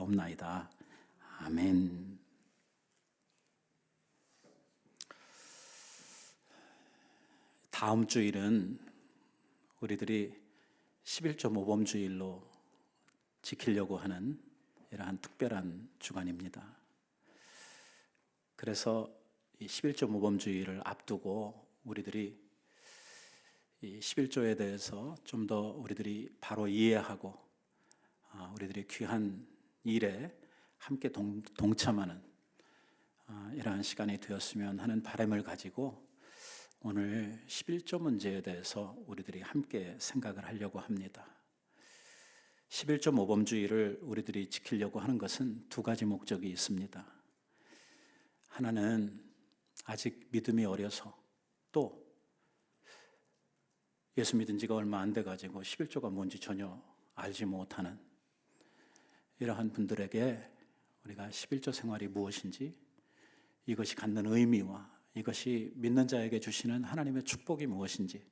기도하옵나이다. 아멘. 다음 주일은 우리들이 11조 모범주일로 지키려고 하는 이러한 특별한 주간입니다. 그래서 이 11조 모범주일을 앞두고 우리들이 이 11조에 대해서 좀 더 우리들이 바로 이해하고 우리들이 귀한 일에 함께 동참하는 이러한 시간이 되었으면 하는 바람을 가지고 오늘 11조 문제에 대해서 우리들이 함께 생각을 하려고 합니다. 11조 모범주의를 우리들이 지키려고 하는 것은 두 가지 목적이 있습니다. 하나는 아직 믿음이 어려서 또 예수 믿은 지가 얼마 안 돼가지고 11조가 뭔지 전혀 알지 못하는 이러한 분들에게 우리가 11조 생활이 무엇인지, 이것이 갖는 의미와 이것이 믿는 자에게 주시는 하나님의 축복이 무엇인지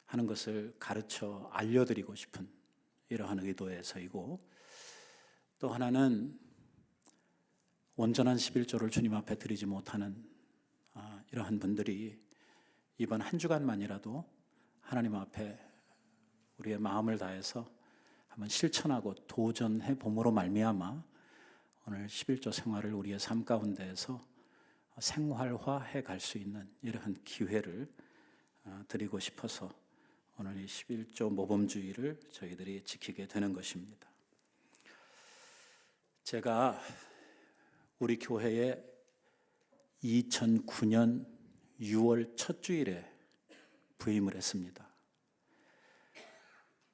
하는 것을 가르쳐 알려드리고 싶은 이러한 의도에서이고, 또 하나는 온전한 11조를 주님 앞에 드리지 못하는 이러한 분들이 이번 한 주간만이라도 하나님 앞에 우리의 마음을 다해서 한번 실천하고 도전해 봄으로 말미암아 오늘 11조 생활을 우리의 삶 가운데에서 생활화해 갈 수 있는 이러한 기회를 드리고 싶어서 오늘 이 11조 모범주의를 저희들이 지키게 되는 것입니다. 제가 우리 교회에 2009년 6월 첫 주일에 부임을 했습니다.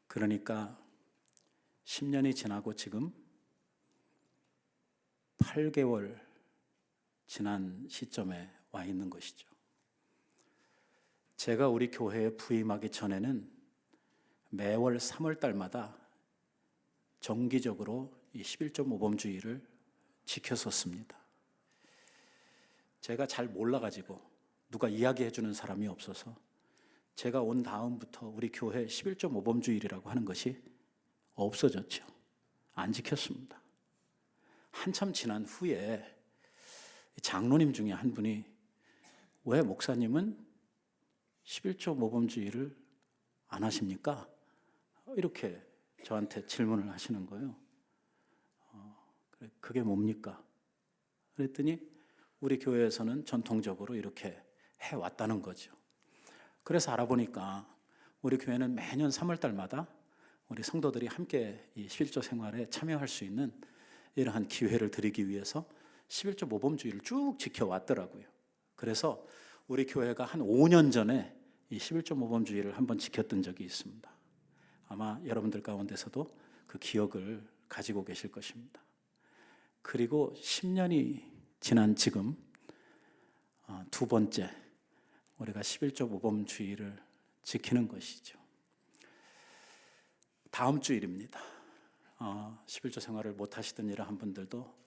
그러니까 10년이 지나고 지금 8개월 지난 시점에 와 있는 것이죠. 제가 우리 교회에 부임하기 전에는 매월 3월 달마다 정기적으로 이 11조 모범주의를 지켰었습니다. 제가 잘 몰라가지고 누가 이야기해 주는 사람이 없어서 제가 온 다음부터 우리 교회 11조 모범주의라고 하는 것이 없어졌죠. 안 지켰습니다. 한참 지난 후에 장로님 중에 한 분이 왜 목사님은 11조 모범주의를 안 하십니까? 이렇게 저한테 질문을 하시는 거예요. 그게 뭡니까? 그랬더니 우리 교회에서는 전통적으로 이렇게 해왔다는 거죠. 그래서 알아보니까 우리 교회는 매년 3월 달마다 우리 성도들이 함께 이 11조 생활에 참여할 수 있는 이러한 기회를 드리기 위해서 11조 모범주의를 쭉 지켜왔더라고요. 그래서 우리 교회가 한 5년 전에 이 11조 모범주의를 한번 지켰던 적이 있습니다. 아마 여러분들 가운데서도 그 기억을 가지고 계실 것입니다. 그리고 10년이 지난 지금 두 번째 우리가 11조 모범주의를 지키는 것이죠. 다음 주일입니다. 11조 생활을 못 하시던 이러한 분들도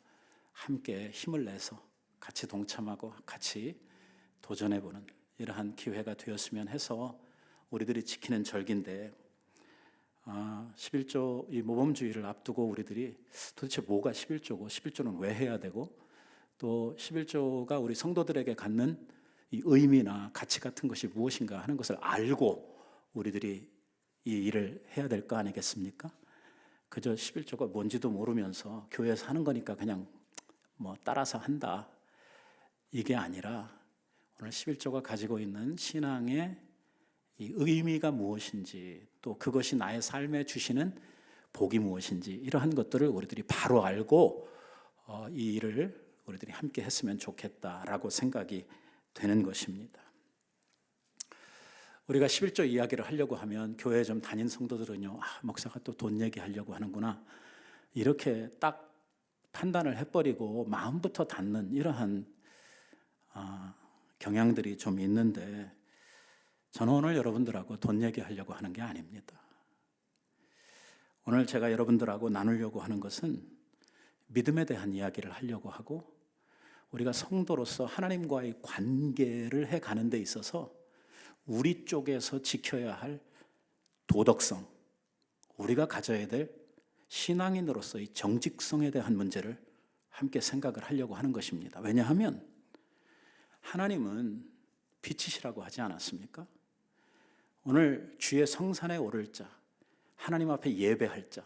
함께 힘을 내서 같이 동참하고 같이 도전해보는 이러한 기회가 되었으면 해서 우리들이 지키는 절기인데 11조 이 모범주의를 앞두고 우리들이 도대체 뭐가 11조고 11조는 왜 해야 되고 또 11조가 우리 성도들에게 갖는 이 의미나 가치 같은 것이 무엇인가 하는 것을 알고 우리들이 이 일을 해야 될 거 아니겠습니까? 그저 11조가 뭔지도 모르면서 교회에서 하는 거니까 그냥 따라서 한다, 이게 아니라 오늘 11조가 가지고 있는 신앙의 이 의미가 무엇인지, 또 그것이 나의 삶에 주시는 복이 무엇인지, 이러한 것들을 우리들이 바로 알고 이 일을 우리들이 함께 했으면 좋겠다라고 생각이 되는 것입니다. 우리가 11조 이야기를 하려고 하면 교회에 좀 다닌 성도들은요, 목사가 또 돈 얘기하려고 하는구나, 이렇게 딱 판단을 해버리고 마음부터 닫는 이러한 경향들이 좀 있는데, 저는 오늘 여러분들하고 돈 얘기하려고 하는 게 아닙니다. 오늘 제가 여러분들하고 나누려고 하는 것은 믿음에 대한 이야기를 하려고 하고, 우리가 성도로서 하나님과의 관계를 해가는 데 있어서 우리 쪽에서 지켜야 할 도덕성, 우리가 가져야 될 신앙인으로서의 정직성에 대한 문제를 함께 생각을 하려고 하는 것입니다. 왜냐하면 하나님은 빛이시라고 하지 않았습니까? 오늘 주의 성산에 오를 자, 하나님 앞에 예배할 자,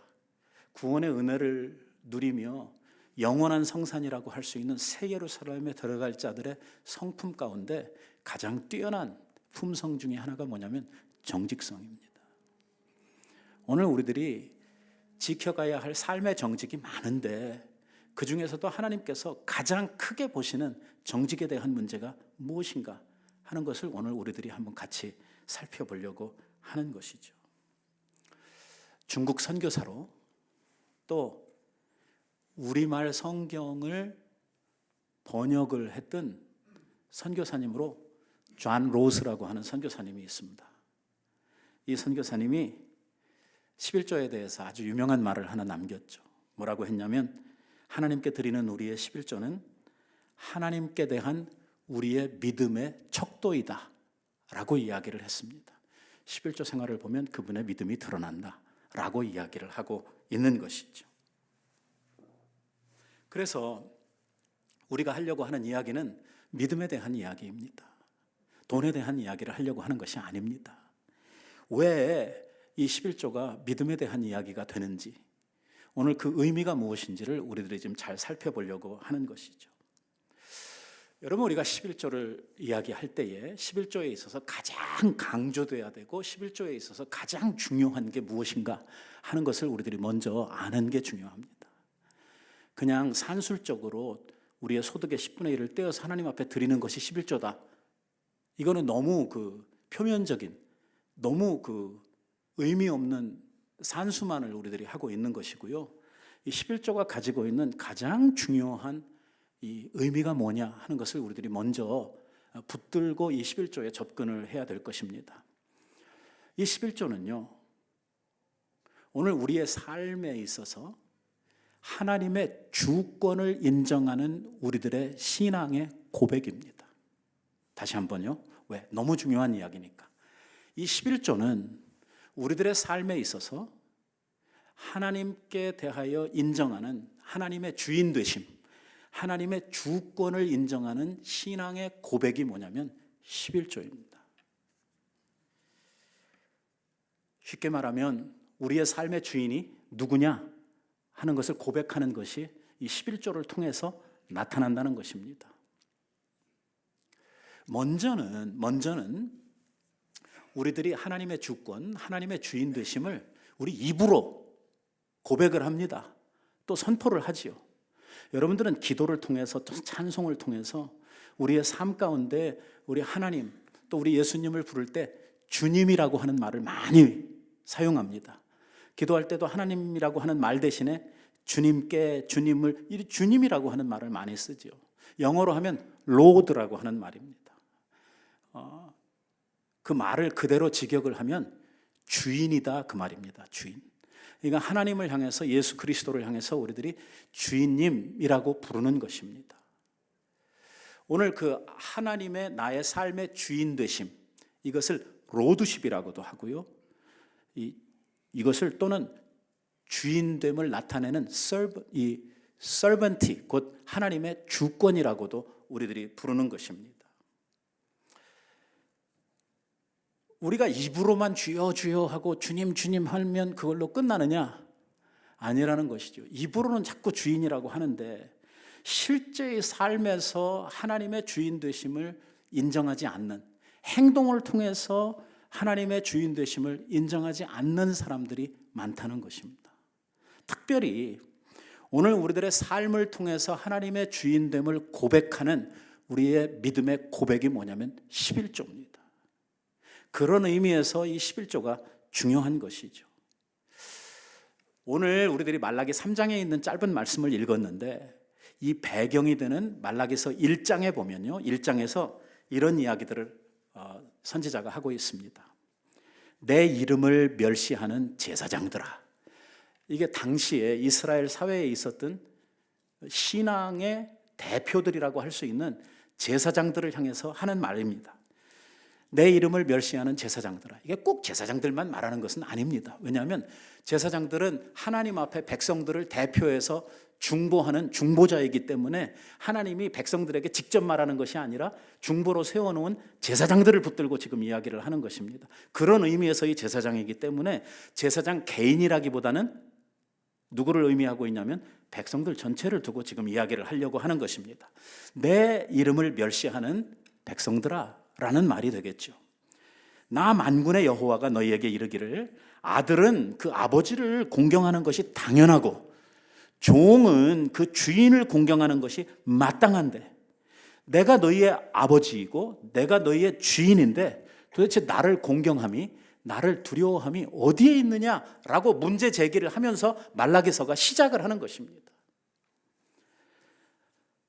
구원의 은혜를 누리며 영원한 성산이라고 할 수 있는 새 예루살렘에 들어갈 자들의 성품 가운데 가장 뛰어난 품성 중에 하나가 뭐냐면 정직성입니다. 오늘 우리들이 지켜가야 할 삶의 정직이 많은데 그 중에서도 하나님께서 가장 크게 보시는 정직에 대한 문제가 무엇인가 하는 것을 오늘 우리들이 한번 같이 살펴보려고 하는 것이죠. 중국 선교사로 또 우리말 성경을 번역을 했던 선교사님으로 존 로스라고 하는 선교사님이 있습니다. 이 선교사님이 11조에 대해서 아주 유명한 말을 하나 남겼죠. 뭐라고 했냐면 하나님께 드리는 우리의 11조는 하나님께 대한 우리의 믿음의 척도이다 라고 이야기를 했습니다. 11조 생활을 보면 그분의 믿음이 드러난다 라고 이야기를 하고 있는 것이죠. 그래서 우리가 하려고 하는 이야기는 믿음에 대한 이야기입니다. 돈에 대한 이야기를 하려고 하는 것이 아닙니다. 왜 이 11조가 믿음에 대한 이야기가 되는지, 오늘 그 의미가 무엇인지를 우리들이 좀 잘 살펴보려고 하는 것이죠. 여러분, 우리가 11조를 이야기할 때에 11조에 있어서 가장 강조돼야 되고 11조에 있어서 가장 중요한 게 무엇인가 하는 것을 우리들이 먼저 아는 게 중요합니다. 그냥 산술적으로 우리의 소득의 10분의 1을 떼어서 하나님 앞에 드리는 것이 11조다. 이거는 너무 표면적인, 너무 의미 없는 산수만을 우리들이 하고 있는 것이고요. 이 11조가 가지고 있는 가장 중요한 이 의미가 뭐냐 하는 것을 우리들이 먼저 붙들고 이 11조에 접근을 해야 될 것입니다. 이 11조는요, 오늘 우리의 삶에 있어서 하나님의 주권을 인정하는 우리들의 신앙의 고백입니다. 다시 한번요. 왜? 너무 중요한 이야기니까. 이 11조는 우리들의 삶에 있어서 하나님께 대하여 인정하는 하나님의 주인 되심, 하나님의 주권을 인정하는 신앙의 고백이 뭐냐면 11조입니다. 쉽게 말하면 우리의 삶의 주인이 누구냐 하는 것을 고백하는 것이 이 11조를 통해서 나타난다는 것입니다. 먼저는 우리들이 하나님의 주권, 하나님의 주인 되심을 우리 입으로 고백을 합니다. 또 선포를 하지요. 여러분들은 기도를 통해서 또 찬송을 통해서 우리의 삶 가운데 우리 하나님 또 우리 예수님을 부를 때 주님이라고 하는 말을 많이 사용합니다. 기도할 때도 하나님이라고 하는 말 대신에 주님께 주님을 주님이라고 하는 말을 많이 쓰죠. 영어로 하면 로드라고 하는 말입니다. 그 말을 그대로 직역을 하면 주인이다 그 말입니다. 주인. 그러니까 하나님을 향해서 예수 그리스도를 향해서 우리들이 주인님이라고 부르는 것입니다. 오늘 그 하나님의 나의 삶의 주인 되심, 이것을 로드십이라고도 하고요. 이것을 또는 주인됨을 나타내는 servant, 곧 하나님의 주권이라고도 우리들이 부르는 것입니다. 우리가 입으로만 주여 주여 하고 주님 주님 하면 그걸로 끝나느냐? 아니라는 것이죠. 입으로는 자꾸 주인이라고 하는데 실제의 삶에서 하나님의 주인 되심을 인정하지 않는, 행동을 통해서 하나님의 주인 되심을 인정하지 않는 사람들이 많다는 것입니다. 특별히 오늘 우리들의 삶을 통해서 하나님의 주인됨을 고백하는 우리의 믿음의 고백이 뭐냐면 11조입니다. 그런 의미에서 이 11조가 중요한 것이죠. 오늘 우리들이 말라기 3장에 있는 짧은 말씀을 읽었는데 이 배경이 되는 말라기서 1장에 보면요, 1장에서 이런 이야기들을 선지자가 하고 있습니다. 내 이름을 멸시하는 제사장들아. 이게 당시에 이스라엘 사회에 있었던 신앙의 대표들이라고 할 수 있는 제사장들을 향해서 하는 말입니다. 내 이름을 멸시하는 제사장들아. 이게 꼭 제사장들만 말하는 것은 아닙니다. 왜냐하면 제사장들은 하나님 앞에 백성들을 대표해서 중보하는 중보자이기 때문에 하나님이 백성들에게 직접 말하는 것이 아니라 중보로 세워놓은 제사장들을 붙들고 지금 이야기를 하는 것입니다. 그런 의미에서의 제사장이기 때문에 제사장 개인이라기보다는 누구를 의미하고 있냐면 백성들 전체를 두고 지금 이야기를 하려고 하는 것입니다. 내 이름을 멸시하는 백성들아 라는 말이 되겠죠. 나 만군의 여호와가 너희에게 이르기를 아들은 그 아버지를 공경하는 것이 당연하고 종은 그 주인을 공경하는 것이 마땅한데 내가 너희의 아버지이고 내가 너희의 주인인데 도대체 나를 공경함이 나를 두려워함이 어디에 있느냐라고 문제 제기를 하면서 말라기서가 시작을 하는 것입니다.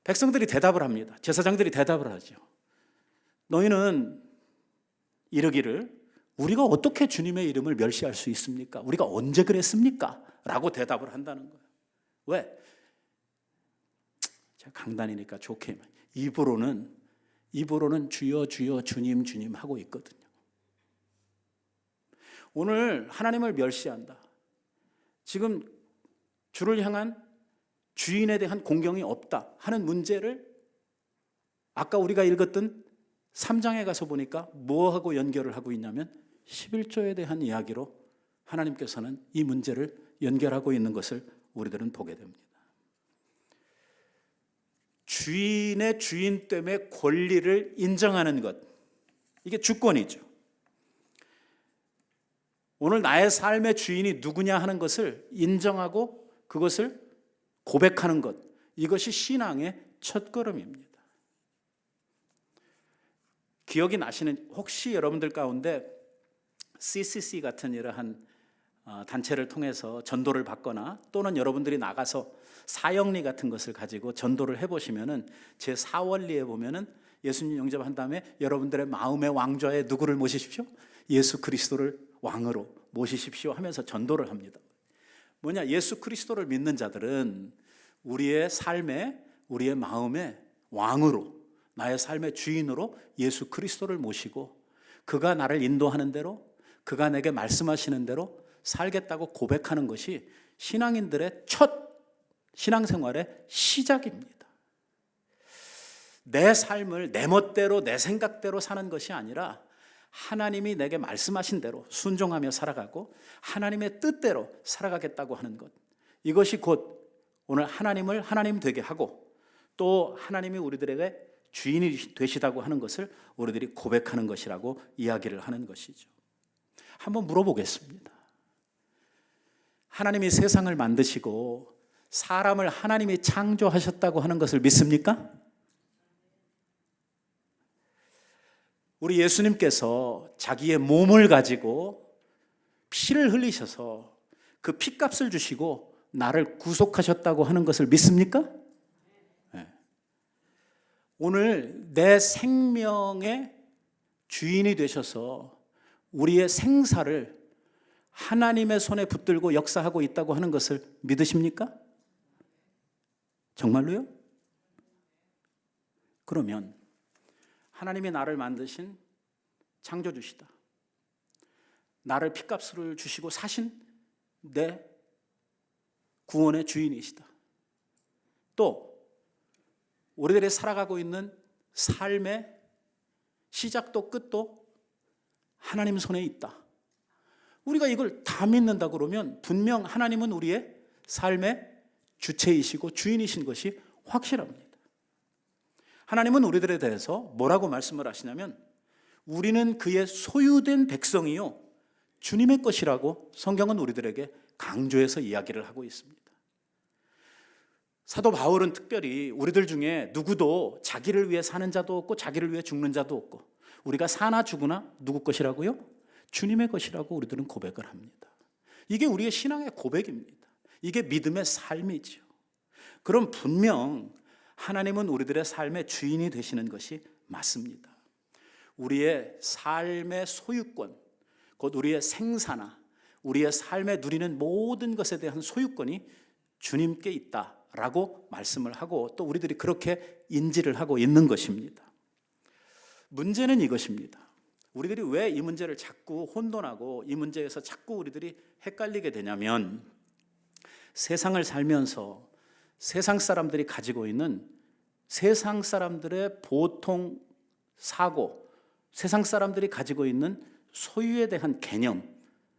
백성들이 대답을 합니다. 제사장들이 대답을 하죠. 너희는 이르기를 우리가 어떻게 주님의 이름을 멸시할 수 있습니까? 우리가 언제 그랬습니까? 라고 대답을 한다는 거예요. 왜? 제가 강단이니까 좋게 입으로는 주여 주여 주님 주님 하고 있거든요. 오늘 하나님을 멸시한다. 지금 주를 향한 주인에 대한 공경이 없다 하는 문제를 아까 우리가 읽었던 3장에 가서 보니까 뭐하고 연결을 하고 있냐면 11조에 대한 이야기로 하나님께서는 이 문제를 연결하고 있는 것을 우리들은 보게 됩니다. 주인의 주인됨의 권리를 인정하는 것, 이게 주권이죠. 오늘 나의 삶의 주인이 누구냐 하는 것을 인정하고 그것을 고백하는 것, 이것이 신앙의 첫걸음입니다. 기억이 나시는 혹시 여러분들 가운데 CCC 같은 이러한 단체를 통해서 전도를 받거나 또는 여러분들이 나가서 사역리 같은 것을 가지고 전도를 해보시면은 제 4원리에 보면은 예수님 영접한 다음에 여러분들의 마음의 왕좌에 누구를 모시십시오? 예수 그리스도를 왕으로 모시십시오 하면서 전도를 합니다. 뭐냐? 예수 그리스도를 믿는 자들은 우리의 삶에 우리의 마음의 왕으로 나의 삶의 주인으로 예수 그리스도를 모시고 그가 나를 인도하는 대로 그가 내게 말씀하시는 대로 살겠다고 고백하는 것이 신앙인들의 첫 신앙생활의 시작입니다. 내 삶을 내 멋대로 내 생각대로 사는 것이 아니라 하나님이 내게 말씀하신 대로 순종하며 살아가고 하나님의 뜻대로 살아가겠다고 하는 것, 이것이 곧 오늘 하나님을 하나님 되게 하고 또 하나님이 우리들에게 주인이 되시다고 하는 것을 우리들이 고백하는 것이라고 이야기를 하는 것이죠. 한번 물어보겠습니다. 하나님이 세상을 만드시고 사람을 하나님이 창조하셨다고 하는 것을 믿습니까? 우리 예수님께서 자기의 몸을 가지고 피를 흘리셔서 그 피값을 주시고 나를 구속하셨다고 하는 것을 믿습니까? 네. 오늘 내 생명의 주인이 되셔서 우리의 생사를 하나님의 손에 붙들고 역사하고 있다고 하는 것을 믿으십니까? 정말로요? 그러면 하나님이 나를 만드신 창조주시다. 나를 피값을 주시고 사신 내 구원의 주인이시다. 또 우리들이 살아가고 있는 삶의 시작도 끝도 하나님 손에 있다. 우리가 이걸 다 믿는다 그러면 분명 하나님은 우리의 삶의 주체이시고 주인이신 것이 확실합니다. 하나님은 우리들에 대해서 뭐라고 말씀을 하시냐면 우리는 그의 소유된 백성이요 주님의 것이라고 성경은 우리들에게 강조해서 이야기를 하고 있습니다. 사도 바울은 특별히 우리들 중에 누구도 자기를 위해 사는 자도 없고 자기를 위해 죽는 자도 없고 우리가 사나 죽으나 누구 것이라고요? 주님의 것이라고 우리들은 고백을 합니다. 이게 우리의 신앙의 고백입니다. 이게 믿음의 삶이죠. 그럼 분명 하나님은 우리들의 삶의 주인이 되시는 것이 맞습니다. 우리의 삶의 소유권, 곧 우리의 생사나 우리의 삶에 누리는 모든 것에 대한 소유권이 주님께 있다라고 말씀을 하고 또 우리들이 그렇게 인지를 하고 있는 것입니다. 문제는 이것입니다. 우리들이 왜 이 문제를 자꾸 혼돈하고 이 문제에서 자꾸 우리들이 헷갈리게 되냐면, 세상을 살면서 세상 사람들이 가지고 있는 세상 사람들의 보통 사고, 세상 사람들이 가지고 있는 소유에 대한 개념,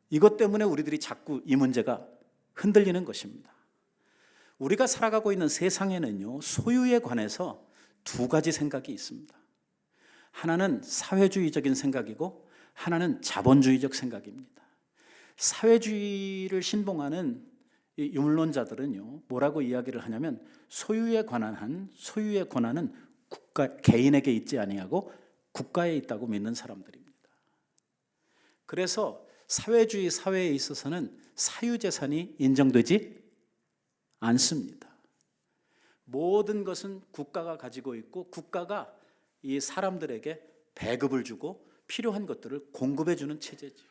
이것 때문에 우리들이 자꾸 이 문제가 흔들리는 것입니다. 우리가 살아가고 있는 세상에는요, 소유에 관해서 두 가지 생각이 있습니다. 하나는 사회주의적인 생각이고 하나는 자본주의적 생각입니다. 사회주의를 신봉하는 이 유물론자들은요, 뭐라고 이야기를 하냐면, 소유에 관한 소유의 권한은 개인에게 있지 아니하고 국가에 있다고 믿는 사람들입니다. 그래서 사회주의 사회에 있어서는 사유재산이 인정되지 않습니다. 모든 것은 국가가 가지고 있고 국가가 이 사람들에게 배급을 주고 필요한 것들을 공급해 주는 체제죠.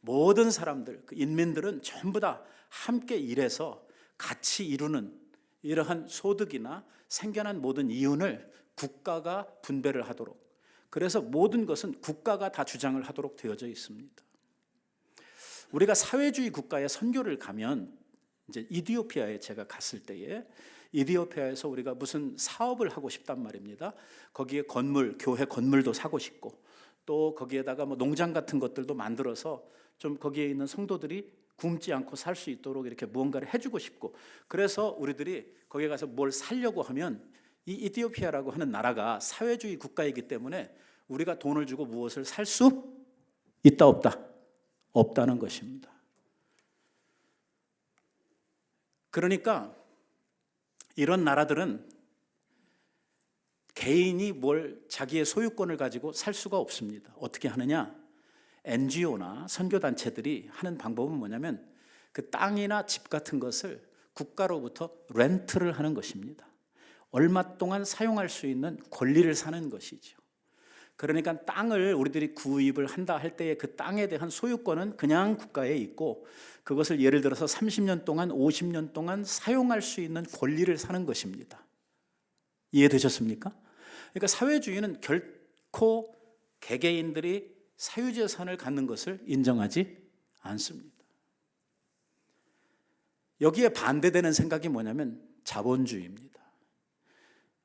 모든 사람들, 인민들은 전부 다 함께 일해서 같이 이루는 이러한 소득이나 생겨난 모든 이윤을 국가가 분배를 하도록, 그래서 모든 것은 국가가 다 주장을 하도록 되어져 있습니다. 우리가 사회주의 국가에 선교를 가면, 이제 이디오피아에 제가 갔을 때에 이디오피아에서 우리가 무슨 사업을 하고 싶단 말입니다. 거기에 건물, 교회 건물도 사고 싶고, 또 거기에다가 뭐 농장 같은 것들도 만들어서 좀 거기에 있는 성도들이 굶지 않고 살 수 있도록 이렇게 무언가를 해주고 싶고, 그래서 우리들이 거기에 가서 뭘 살려고 하면, 이 이디오피아라고 하는 나라가 사회주의 국가이기 때문에 우리가 돈을 주고 무엇을 살 수 있다 없다? 없다는 것입니다. 그러니까 이런 나라들은 개인이 뭘 자기의 소유권을 가지고 살 수가 없습니다. 어떻게 하느냐? NGO나 선교단체들이 하는 방법은 뭐냐면, 그 땅이나 집 같은 것을 국가로부터 렌트를 하는 것입니다. 얼마 동안 사용할 수 있는 권리를 사는 것이죠. 그러니까 땅을 우리들이 구입을 한다 할 때에 그 땅에 대한 소유권은 그냥 국가에 있고, 그것을 예를 들어서 30년 동안 50년 동안 사용할 수 있는 권리를 사는 것입니다. 이해되셨습니까? 그러니까 사회주의는 결코 개개인들이 사유재산을 갖는 것을 인정하지 않습니다. 여기에 반대되는 생각이 뭐냐면 자본주의입니다.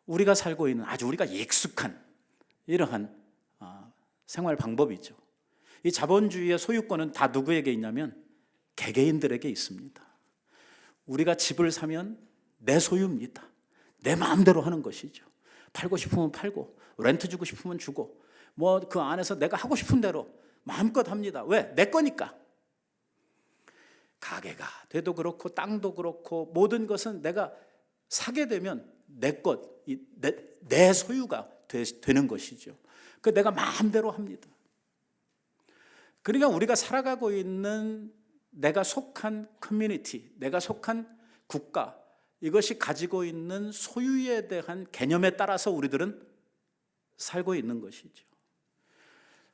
우리가 살고 있는 아주 우리가 익숙한 이러한 생활 방법이죠. 이 자본주의의 소유권은 다 누구에게 있냐면 개개인들에게 있습니다. 우리가 집을 사면 내 소유입니다. 내 마음대로 하는 것이죠. 팔고 싶으면 팔고, 렌트 주고 싶으면 주고, 뭐 그 안에서 내가 하고 싶은 대로 마음껏 합니다. 왜? 내 거니까. 가게가 돼도 그렇고 땅도 그렇고 모든 것은 내가 사게 되면 내 것, 내 소유가 되는 것이죠. 그 내가 마음대로 합니다. 그러니까 우리가 살아가고 있는 내가 속한 커뮤니티, 내가 속한 국가, 이것이 가지고 있는 소유에 대한 개념에 따라서 우리들은 살고 있는 것이죠.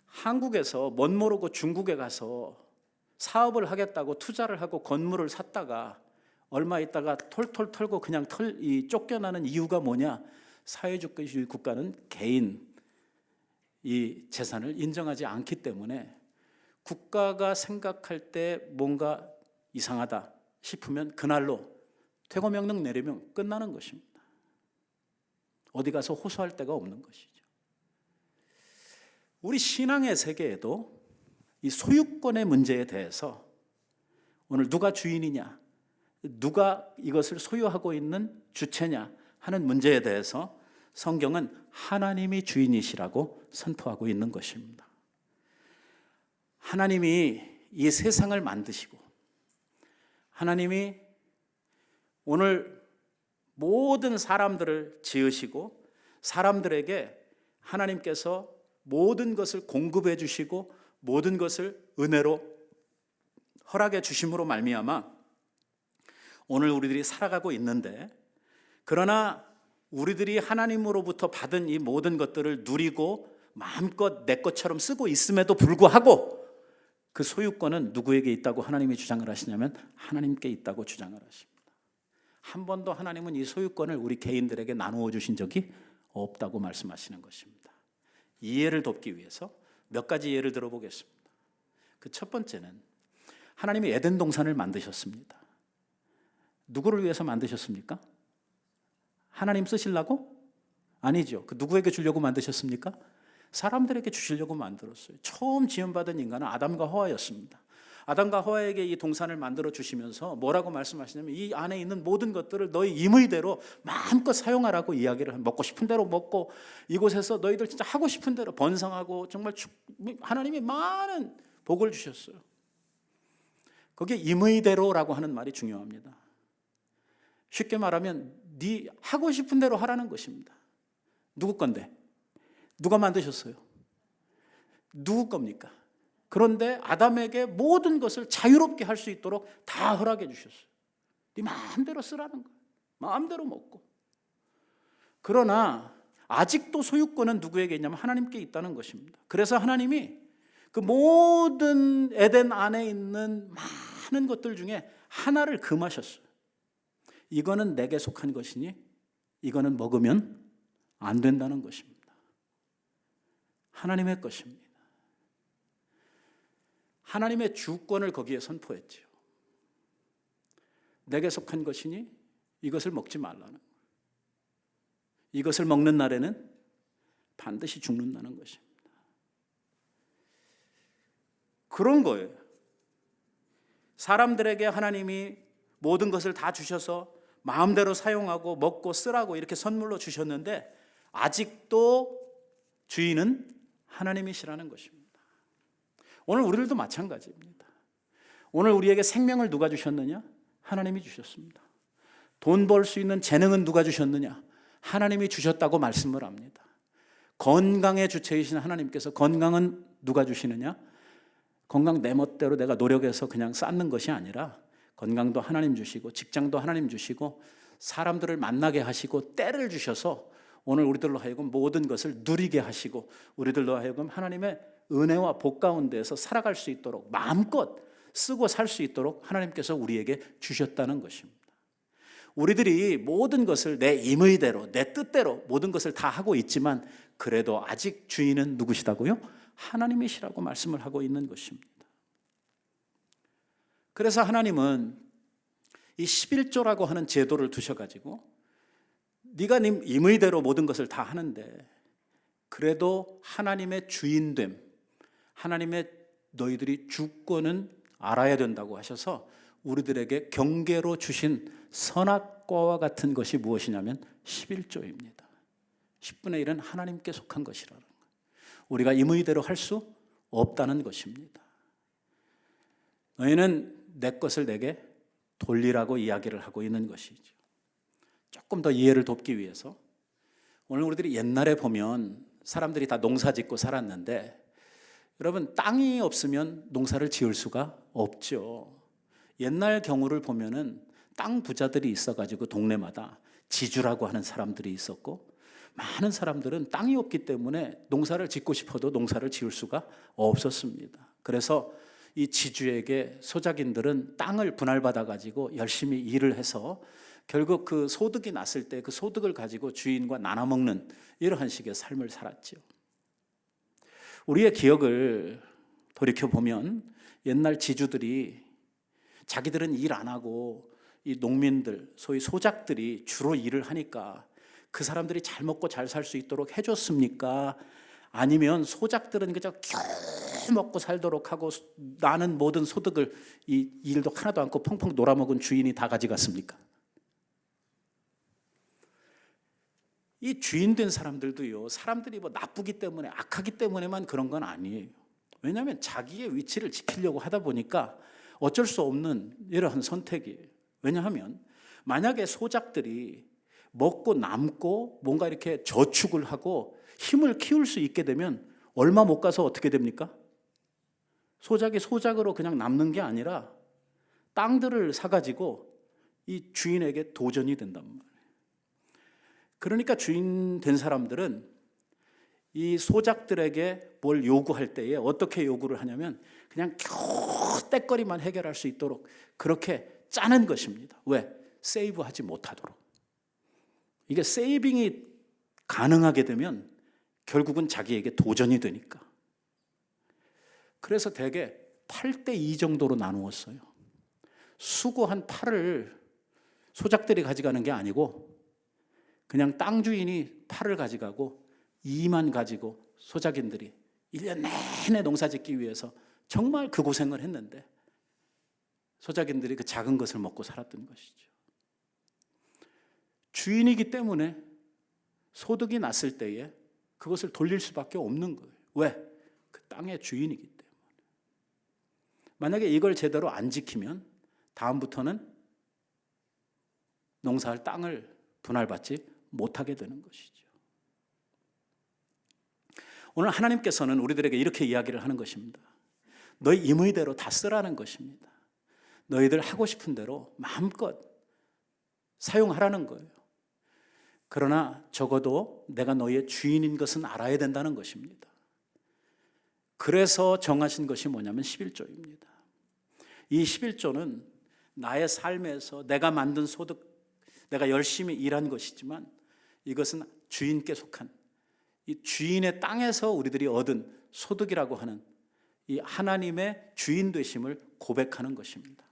한국에서 멋 모르고 중국에 가서 사업을 하겠다고 투자를 하고 건물을 샀다가 얼마 있다가 털털 털고 그냥 쫓겨나는 이유가 뭐냐? 사회주의 국가는 개인 이 재산을 인정하지 않기 때문에 국가가 생각할 때 뭔가 이상하다 싶으면 그날로 퇴거명령 내리면 끝나는 것입니다. 어디 가서 호소할 데가 없는 것이죠. 우리 신앙의 세계에도 이 소유권의 문제에 대해서 오늘 누가 주인이냐, 누가 이것을 소유하고 있는 주체냐 하는 문제에 대해서 성경은 하나님이 주인이시라고 선포하고 있는 것입니다. 하나님이 이 세상을 만드시고 하나님이 오늘 모든 사람들을 지으시고 사람들에게 하나님께서 모든 것을 공급해 주시고 모든 것을 은혜로 허락해 주심으로 말미암아 오늘 우리들이 살아가고 있는데, 그러나 우리들이 하나님으로부터 받은 이 모든 것들을 누리고 마음껏 내 것처럼 쓰고 있음에도 불구하고 그 소유권은 누구에게 있다고 하나님이 주장을 하시냐면 하나님께 있다고 주장을 하십니다. 한 번도 하나님은 이 소유권을 우리 개인들에게 나누어 주신 적이 없다고 말씀하시는 것입니다. 이해를 돕기 위해서 몇 가지 예를 들어보겠습니다. 그 첫 번째는 하나님이 에덴 동산을 만드셨습니다. 누구를 위해서 만드셨습니까? 하나님 쓰시려고? 아니죠. 그 누구에게 주려고 만드셨습니까? 사람들에게 주시려고 만들었어요. 처음 지음받은 인간은 아담과 하와였습니다. 아담과 하와에게 이 동산을 만들어 주시면서 뭐라고 말씀하시냐면 이 안에 있는 모든 것들을 너희 임의대로 마음껏 사용하라고 이야기를 합니다. 먹고 싶은 대로 먹고 이곳에서 너희들 진짜 하고 싶은 대로 번성하고 정말 하나님이 많은 복을 주셨어요. 거기에 임의대로라고 하는 말이 중요합니다. 쉽게 말하면 네 하고 싶은 대로 하라는 것입니다. 누구 건데? 누가 만드셨어요? 누구 겁니까? 그런데 아담에게 모든 것을 자유롭게 할 수 있도록 다 허락해 주셨어요. 네 마음대로 쓰라는 거예요. 마음대로 먹고. 그러나 아직도 소유권은 누구에게 있냐면 하나님께 있다는 것입니다. 그래서 하나님이 그 모든 에덴 안에 있는 많은 것들 중에 하나를 금하셨어요. 이거는 내게 속한 것이니 이거는 먹으면 안 된다는 것입니다. 하나님의 것입니다. 하나님의 주권을 거기에 선포했죠. 내게 속한 것이니 이것을 먹지 말라는 거예요. 이것을 먹는 날에는 반드시 죽는다는 것입니다. 그런 거예요. 사람들에게 하나님이 모든 것을 다 주셔서 마음대로 사용하고 먹고 쓰라고 이렇게 선물로 주셨는데 아직도 주인은 하나님이시라는 것입니다. 오늘 우리들도 마찬가지입니다. 오늘 우리에게 생명을 누가 주셨느냐? 하나님이 주셨습니다. 돈 벌 수 있는 재능은 누가 주셨느냐? 하나님이 주셨다고 말씀을 합니다. 건강의 주체이신 하나님께서 건강은 누가 주시느냐? 건강 내 멋대로 내가 노력해서 그냥 쌓는 것이 아니라 건강도 하나님 주시고 직장도 하나님 주시고 사람들을 만나게 하시고 때를 주셔서 오늘 우리들로 하여금 모든 것을 누리게 하시고 우리들로 하여금 하나님의 은혜와 복 가운데에서 살아갈 수 있도록 마음껏 쓰고 살 수 있도록 하나님께서 우리에게 주셨다는 것입니다. 우리들이 모든 것을 내 임의대로 내 뜻대로 모든 것을 다 하고 있지만 그래도 아직 주인은 누구시다고요? 하나님이시라고 말씀을 하고 있는 것입니다. 그래서 하나님은 이 11조라고 하는 제도를 두셔가지고 네가 네 임의대로 모든 것을 다 하는데 그래도 하나님의 주인됨, 하나님의 너희들이 주권은 알아야 된다고 하셔서 우리들에게 경계로 주신 선악과와 같은 것이 무엇이냐면 11조입니다. 10분의 1은 하나님께 속한 것이라는 거예요. 우리가 임의대로 할 수 없다는 것입니다. 너희는 내 것을 내게 돌리라고 이야기를 하고 있는 것이죠. 조금 더 이해를 돕기 위해서 오늘 우리들이 옛날에 보면 사람들이 다 농사 짓고 살았는데 여러분 땅이 없으면 농사를 지을 수가 없죠. 옛날 경우를 보면은 땅 부자들이 있어가지고 동네마다 지주라고 하는 사람들이 있었고 많은 사람들은 땅이 없기 때문에 농사를 짓고 싶어도 농사를 지을 수가 없었습니다. 그래서 이 지주에게 소작인들은 땅을 분할받아가지고 열심히 일을 해서 결국 그 소득이 났을 때 그 소득을 가지고 주인과 나눠먹는 이러한 식의 삶을 살았죠. 우리의 기억을 돌이켜보면 옛날 지주들이 자기들은 일 안 하고 이 농민들, 소위 소작들이 주로 일을 하니까 그 사람들이 잘 먹고 잘 살 수 있도록 해줬습니까? 아니면 소작들은 그저 겨우 먹고 살도록 하고 나는 모든 소득을 이 일도 하나도 않고 펑펑 놀아먹은 주인이 다 가져갔습니까? 이 주인 된 사람들도요, 사람들이 뭐 나쁘기 때문에 악하기 때문에만 그런 건 아니에요. 왜냐하면 자기의 위치를 지키려고 하다 보니까 어쩔 수 없는 이러한 선택이에요. 왜냐하면 만약에 소작들이 먹고 남고 뭔가 이렇게 저축을 하고 힘을 키울 수 있게 되면 얼마 못 가서 어떻게 됩니까? 소작이 소작으로 그냥 남는 게 아니라 땅들을 사가지고 이 주인에게 도전이 된단 말이에요. 그러니까 주인 된 사람들은 이 소작들에게 뭘 요구할 때에 어떻게 요구를 하냐면 그냥 겨우 떼거리만 해결할 수 있도록 그렇게 짜는 것입니다. 왜? 세이브하지 못하도록. 이게 세이빙이 가능하게 되면 결국은 자기에게 도전이 되니까. 그래서 대개 8대2 정도로 나누었어요. 수고한 팔을 소작들이 가져가는 게 아니고 그냥 땅 주인이 팔을 가져가고 2만 가지고 소작인들이 1년 내내 농사 짓기 위해서 정말 그 고생을 했는데 소작인들이 그 작은 것을 먹고 살았던 것이죠. 주인이기 때문에 소득이 났을 때에 그것을 돌릴 수밖에 없는 거예요. 왜? 그 땅의 주인이기 때문에. 만약에 이걸 제대로 안 지키면 다음부터는 농사할 땅을 분할받지 못하게 되는 것이죠. 오늘 하나님께서는 우리들에게 이렇게 이야기를 하는 것입니다. 너희 임의대로 다 쓰라는 것입니다. 너희들 하고 싶은 대로 마음껏 사용하라는 거예요. 그러나 적어도 내가 너희의 주인인 것은 알아야 된다는 것입니다. 그래서 정하신 것이 뭐냐면 11조입니다. 이 11조는 나의 삶에서 내가 만든 소득, 내가 열심히 일한 것이지만 이것은 주인께 속한 이 주인의 땅에서 우리들이 얻은 소득이라고 하는 이 하나님의 주인 되심을 고백하는 것입니다.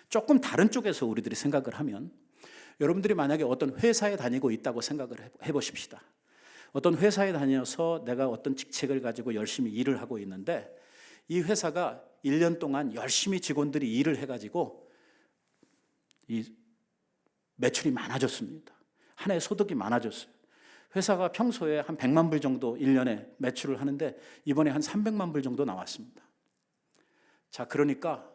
조금 다른 쪽에서 우리들이 생각을 하면, 여러분들이 만약에 어떤 회사에 다니고 있다고 생각을 해보십시다. 어떤 회사에 다녀서 내가 어떤 직책을 가지고 열심히 일을 하고 있는데 이 회사가 1년 동안 열심히 직원들이 일을 해가지고 이 매출이 많아졌습니다. 한 해 소득이 많아졌어요. 회사가 평소에 한 100만 불 정도 1년에 매출을 하는데 이번에 한 300만 불 정도 나왔습니다. 자, 그러니까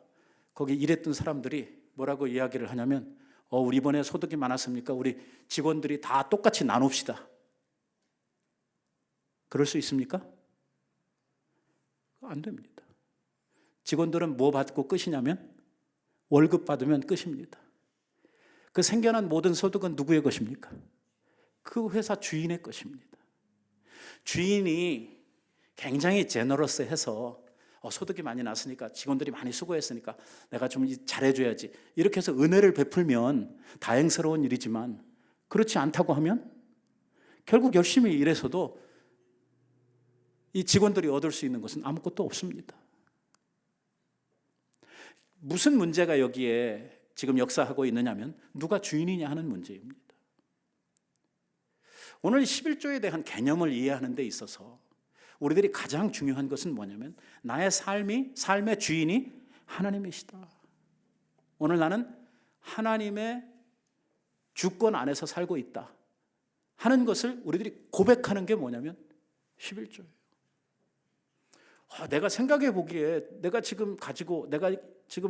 거기 일했던 사람들이 뭐라고 이야기를 하냐면 우리 이번에 소득이 많았습니까? 우리 직원들이 다 똑같이 나눕시다. 그럴 수 있습니까? 안 됩니다. 직원들은 뭐 받고 끝이냐면 월급 받으면 끝입니다. 그 생겨난 모든 소득은 누구의 것입니까? 그 회사 주인의 것입니다. 주인이 굉장히 제너러스해서 소득이 많이 났으니까 직원들이 많이 수고했으니까 내가 좀 잘해줘야지 이렇게 해서 은혜를 베풀면 다행스러운 일이지만 그렇지 않다고 하면 결국 열심히 일해서도 이 직원들이 얻을 수 있는 것은 아무것도 없습니다. 무슨 문제가 여기에 지금 역사하고 있느냐면 누가 주인이냐 하는 문제입니다. 오늘 11조에 대한 개념을 이해하는 데 있어서 우리들이 가장 중요한 것은 뭐냐면 나의 삶의 주인이 하나님이시다. 오늘 나는 하나님의 주권 안에서 살고 있다 하는 것을 우리들이 고백하는 게 뭐냐면 11조예요. 내가 생각해 보기에 내가 지금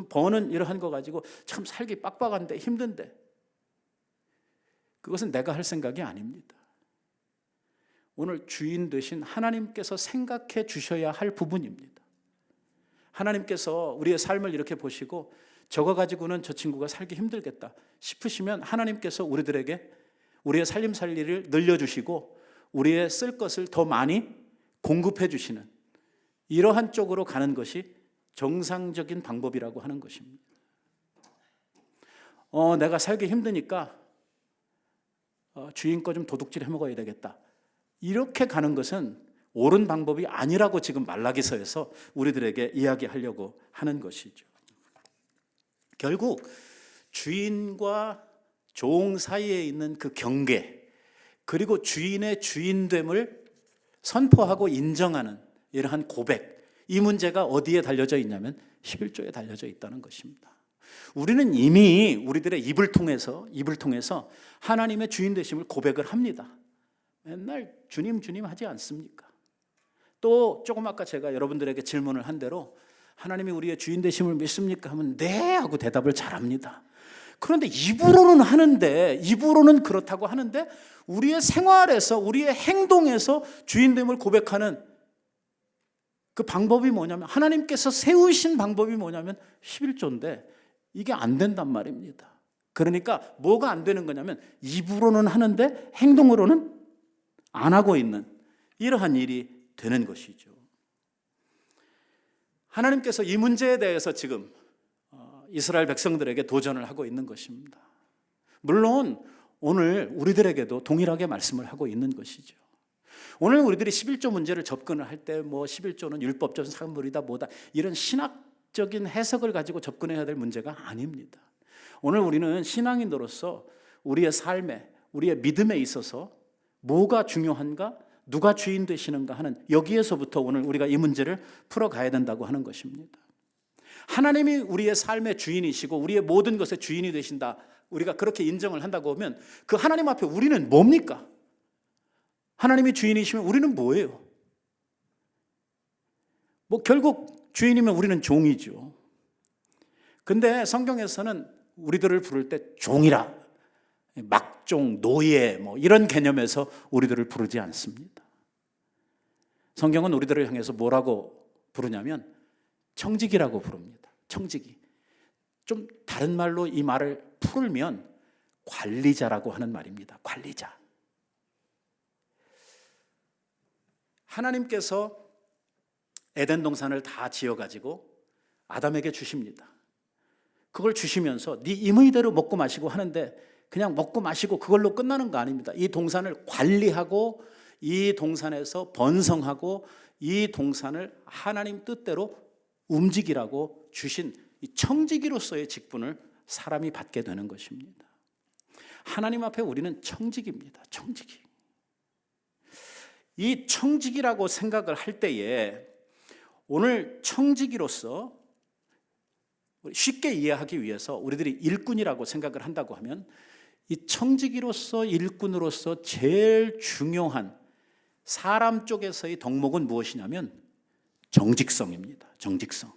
버는 이러한 거 가지고 참 살기 빡빡한데 힘든데 그것은 내가 할 생각이 아닙니다. 오늘 주인 되신 하나님께서 생각해 주셔야 할 부분입니다. 하나님께서 우리의 삶을 이렇게 보시고 저거 가지고는 저 친구가 살기 힘들겠다 싶으시면 하나님께서 우리들에게 우리의 살림살이를 늘려주시고 우리의 쓸 것을 더 많이 공급해 주시는 이러한 쪽으로 가는 것이 정상적인 방법이라고 하는 것입니다. 내가 살기 힘드니까 주인 거 좀 도둑질 해먹어야 되겠다. 이렇게 가는 것은 옳은 방법이 아니라고 지금 말라기서에서 우리들에게 이야기하려고 하는 것이죠. 결국 주인과 종 사이에 있는 그 경계, 그리고 주인의 주인됨을 선포하고 인정하는 이러한 고백, 이 문제가 어디에 달려져 있냐면 11조에 달려져 있다는 것입니다. 우리는 이미 우리들의 입을 통해서 하나님의 주인 되심을 고백을 합니다. 맨날 주님 주님 하지 않습니까? 또 조금 아까 제가 여러분들에게 질문을 한 대로 하나님이 우리의 주인 되심을 믿습니까? 하면 네 하고 대답을 잘합니다. 그런데 입으로는 그렇다고 하는데 우리의 생활에서 우리의 행동에서 주인됨을 고백하는 그 방법이 뭐냐면 하나님께서 세우신 방법이 뭐냐면 11조인데 이게 안 된단 말입니다. 그러니까 뭐가 안 되는 거냐면 입으로는 하는데 행동으로는 안 하고 있는 이러한 일이 되는 것이죠. 하나님께서 이 문제에 대해서 지금 이스라엘 백성들에게 도전을 하고 있는 것입니다. 물론 오늘 우리들에게도 동일하게 말씀을 하고 있는 것이죠. 오늘 우리들이 11조 문제를 접근을 할 때 11조는 율법적 산물이다 뭐다 이런 신학적인 해석을 가지고 접근해야 될 문제가 아닙니다. 오늘 우리는 신앙인으로서 우리의 삶에, 우리의 믿음에 있어서 뭐가 중요한가, 누가 주인 되시는가 하는 여기에서부터 오늘 우리가 이 문제를 풀어가야 된다고 하는 것입니다. 하나님이 우리의 삶의 주인이시고 우리의 모든 것의 주인이 되신다, 우리가 그렇게 인정을 한다고 하면 그 하나님 앞에 우리는 뭡니까? 하나님이 주인이시면 우리는 뭐예요? 결국 주인이면 우리는 종이죠. 근데 성경에서는 우리들을 부를 때 종이라, 막종, 노예 이런 개념에서 우리들을 부르지 않습니다. 성경은 우리들을 향해서 뭐라고 부르냐면 청지기라고 부릅니다. 청지기. 좀 다른 말로 이 말을 풀면 관리자라고 하는 말입니다. 관리자. 하나님께서 에덴 동산을 다 지어가지고 아담에게 주십니다. 그걸 주시면서 네 임의대로 먹고 마시고 하는데 그냥 먹고 마시고 그걸로 끝나는 거 아닙니다. 이 동산을 관리하고 이 동산에서 번성하고 이 동산을 하나님 뜻대로 움직이라고 주신 이 청지기로서의 직분을 사람이 받게 되는 것입니다. 하나님 앞에 우리는 청지기입니다. 청지기. 이 청지기라고 생각을 할 때에 오늘 청지기로서 쉽게 이해하기 위해서 우리들이 일꾼이라고 생각을 한다고 하면 이 청지기로서 일꾼으로서 제일 중요한 사람 쪽에서의 덕목은 무엇이냐면 정직성입니다. 정직성.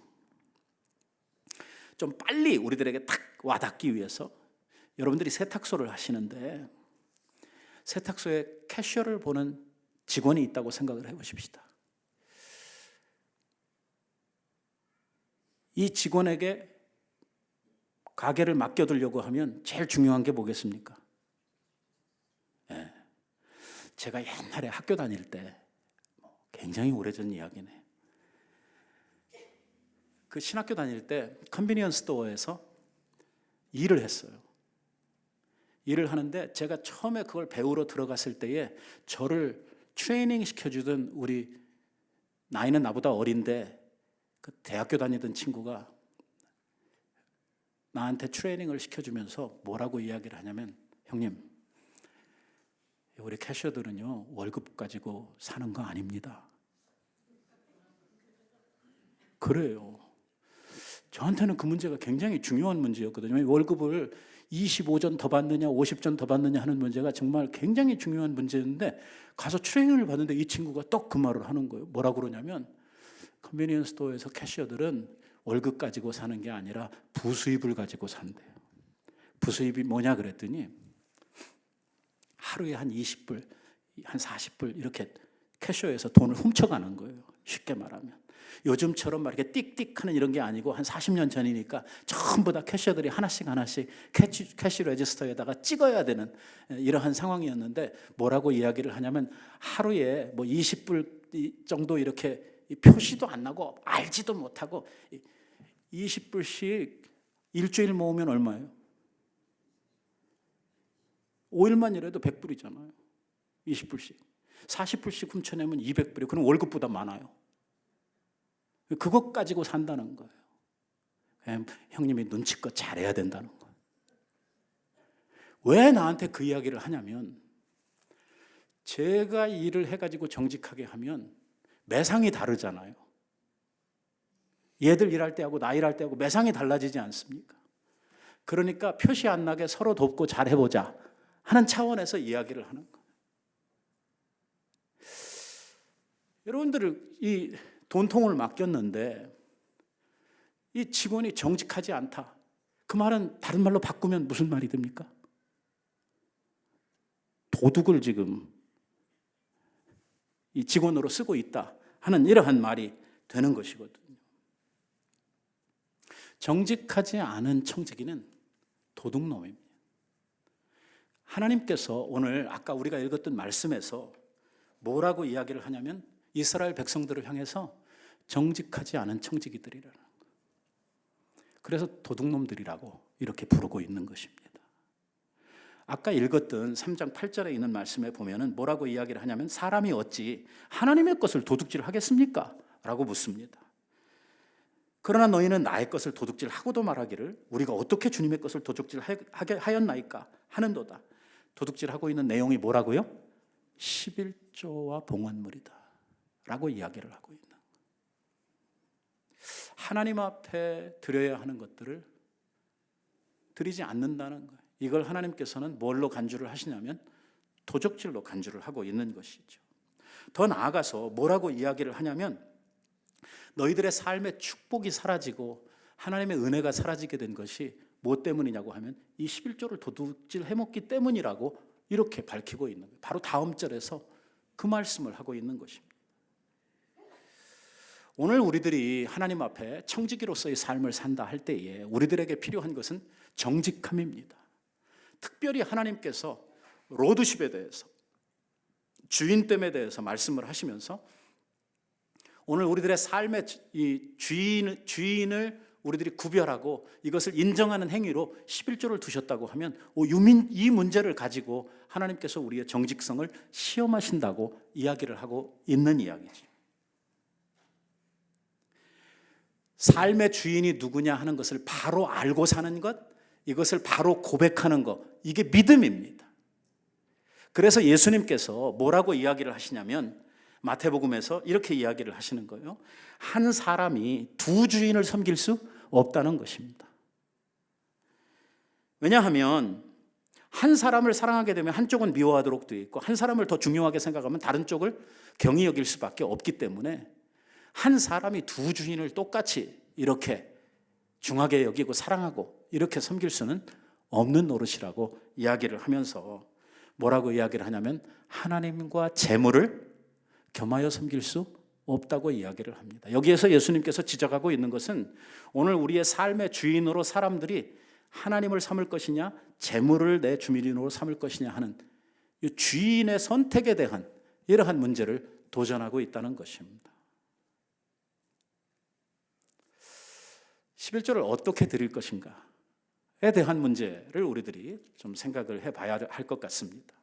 좀 빨리 우리들에게 탁 와닿기 위해서 여러분들이 세탁소를 하시는데 세탁소에 캐셔를 보는 직원이 있다고 생각을 해보십시다. 이 직원에게 가게를 맡겨두려고 하면 제일 중요한 게 뭐겠습니까? 제가 옛날에 학교 다닐 때 굉장히 오래전 이야기네. 그 신학교 다닐 때 컨비니언스 스토어에서 일을 했어요. 일을 하는데 제가 처음에 그걸 배우러 들어갔을 때에 저를 트레이닝 시켜주던 우리 나이는 나보다 어린데 그 대학교 다니던 친구가 나한테 트레이닝을 시켜주면서 뭐라고 이야기를 하냐면 형님, 우리 캐셔들은요 월급 가지고 사는 거 아닙니다. 그래요. 저한테는 그 문제가 굉장히 중요한 문제였거든요. 월급을 25전 더 받느냐 50전 더 받느냐 하는 문제가 정말 굉장히 중요한 문제였는데 가서 트레이닝을 받는데 이 친구가 딱 그 말을 하는 거예요. 뭐라고 그러냐면 컨비니언스 스토어에서 캐셔들은 월급 가지고 사는 게 아니라 부수입을 가지고 산대요. 부수입이 뭐냐 그랬더니 하루에 한 20불, 한 40불 이렇게 캐셔에서 돈을 훔쳐가는 거예요. 쉽게 말하면. 요즘처럼 막 이렇게 띡띡하는 이런 게 아니고 한 40년 전이니까 전부 다 캐셔들이 하나씩 캐시 레지스터에다가 찍어야 되는 이러한 상황이었는데 뭐라고 이야기를 하냐면 하루에 20불 정도 이렇게 표시도 안 나고 알지도 못하고 20불씩 일주일 모으면 얼마예요? 5일만 일해도 100불이잖아요. 20불씩. 40불씩 훔쳐내면 200불이에요. 그럼 월급보다 많아요. 그것 가지고 산다는 거예요. 형님이 눈치껏 잘해야 된다는 거예요. 왜 나한테 그 이야기를 하냐면 제가 일을 해가지고 정직하게 하면 매상이 다르잖아요. 얘들 일할 때하고 나 일할 때하고 매상이 달라지지 않습니까? 그러니까 표시 안 나게 서로 돕고 잘해보자 하는 차원에서 이야기를 하는 거예요. 여러분들을 이 돈통을 맡겼는데 이 직원이 정직하지 않다. 그 말은 다른 말로 바꾸면 무슨 말이 됩니까? 도둑을 지금 이 직원으로 쓰고 있다 하는 이러한 말이 되는 것이거든요. 정직하지 않은 청지기는 도둑놈입니다. 하나님께서 오늘 아까 우리가 읽었던 말씀에서 뭐라고 이야기를 하냐면 이스라엘 백성들을 향해서 정직하지 않은 청지기들이라는 거예요. 그래서 도둑놈들이라고 이렇게 부르고 있는 것입니다. 아까 읽었던 3장 8절에 있는 말씀에 보면은 뭐라고 이야기를 하냐면 사람이 어찌 하나님의 것을 도둑질하겠습니까? 라고 묻습니다. 그러나 너희는 나의 것을 도둑질하고도 말하기를 우리가 어떻게 주님의 것을 도둑질하게 하였나이까 하는도다. 도둑질하고 있는 내용이 뭐라고요? 11조와 봉헌물이다 라고 이야기를 하고 있는 거예요. 하나님 앞에 드려야 하는 것들을 드리지 않는다는 거예요. 이걸 하나님께서는 뭘로 간주를 하시냐면 도적질로 간주를 하고 있는 것이죠. 더 나아가서 뭐라고 이야기를 하냐면 너희들의 삶의 축복이 사라지고 하나님의 은혜가 사라지게 된 것이 뭐 때문이냐고 하면 이 11조를 도둑질 해먹기 때문이라고 이렇게 밝히고 있는 거예요. 바로 다음 절에서 그 말씀을 하고 있는 것입니다. 오늘 우리들이 하나님 앞에 청지기로서의 삶을 산다 할 때에 우리들에게 필요한 것은 정직함입니다. 특별히 하나님께서 로드십에 대해서 주인됨에 대해서 말씀을 하시면서 오늘 우리들의 삶의 이 주인을 우리들이 구별하고 이것을 인정하는 행위로 11조를 두셨다고 하면 이 문제를 가지고 하나님께서 우리의 정직성을 시험하신다고 이야기를 하고 있는 이야기죠. 삶의 주인이 누구냐 하는 것을 바로 알고 사는 것, 이것을 바로 고백하는 것, 이게 믿음입니다. 그래서 예수님께서 뭐라고 이야기를 하시냐면 마태복음에서 이렇게 이야기를 하시는 거예요. 한 사람이 두 주인을 섬길 수 없다는 것입니다. 왜냐하면 한 사람을 사랑하게 되면 한쪽은 미워하도록 되어 있고 한 사람을 더 중요하게 생각하면 다른 쪽을 경히 여길 수밖에 없기 때문에 한 사람이 두 주인을 똑같이 이렇게 중하게 여기고 사랑하고 이렇게 섬길 수는 없는 노릇이라고 이야기를 하면서 뭐라고 이야기를 하냐면 하나님과 재물을 겸하여 섬길 수 없다고 이야기를 합니다. 여기에서 예수님께서 지적하고 있는 것은 오늘 우리의 삶의 주인으로 사람들이 하나님을 삼을 것이냐 재물을 내 주인으로 삼을 것이냐 하는 이 주인의 선택에 대한 이러한 문제를 도전하고 있다는 것입니다. 11조를 어떻게 드릴 것인가에 대한 문제를 우리들이 좀 생각을 해봐야 할 것 같습니다.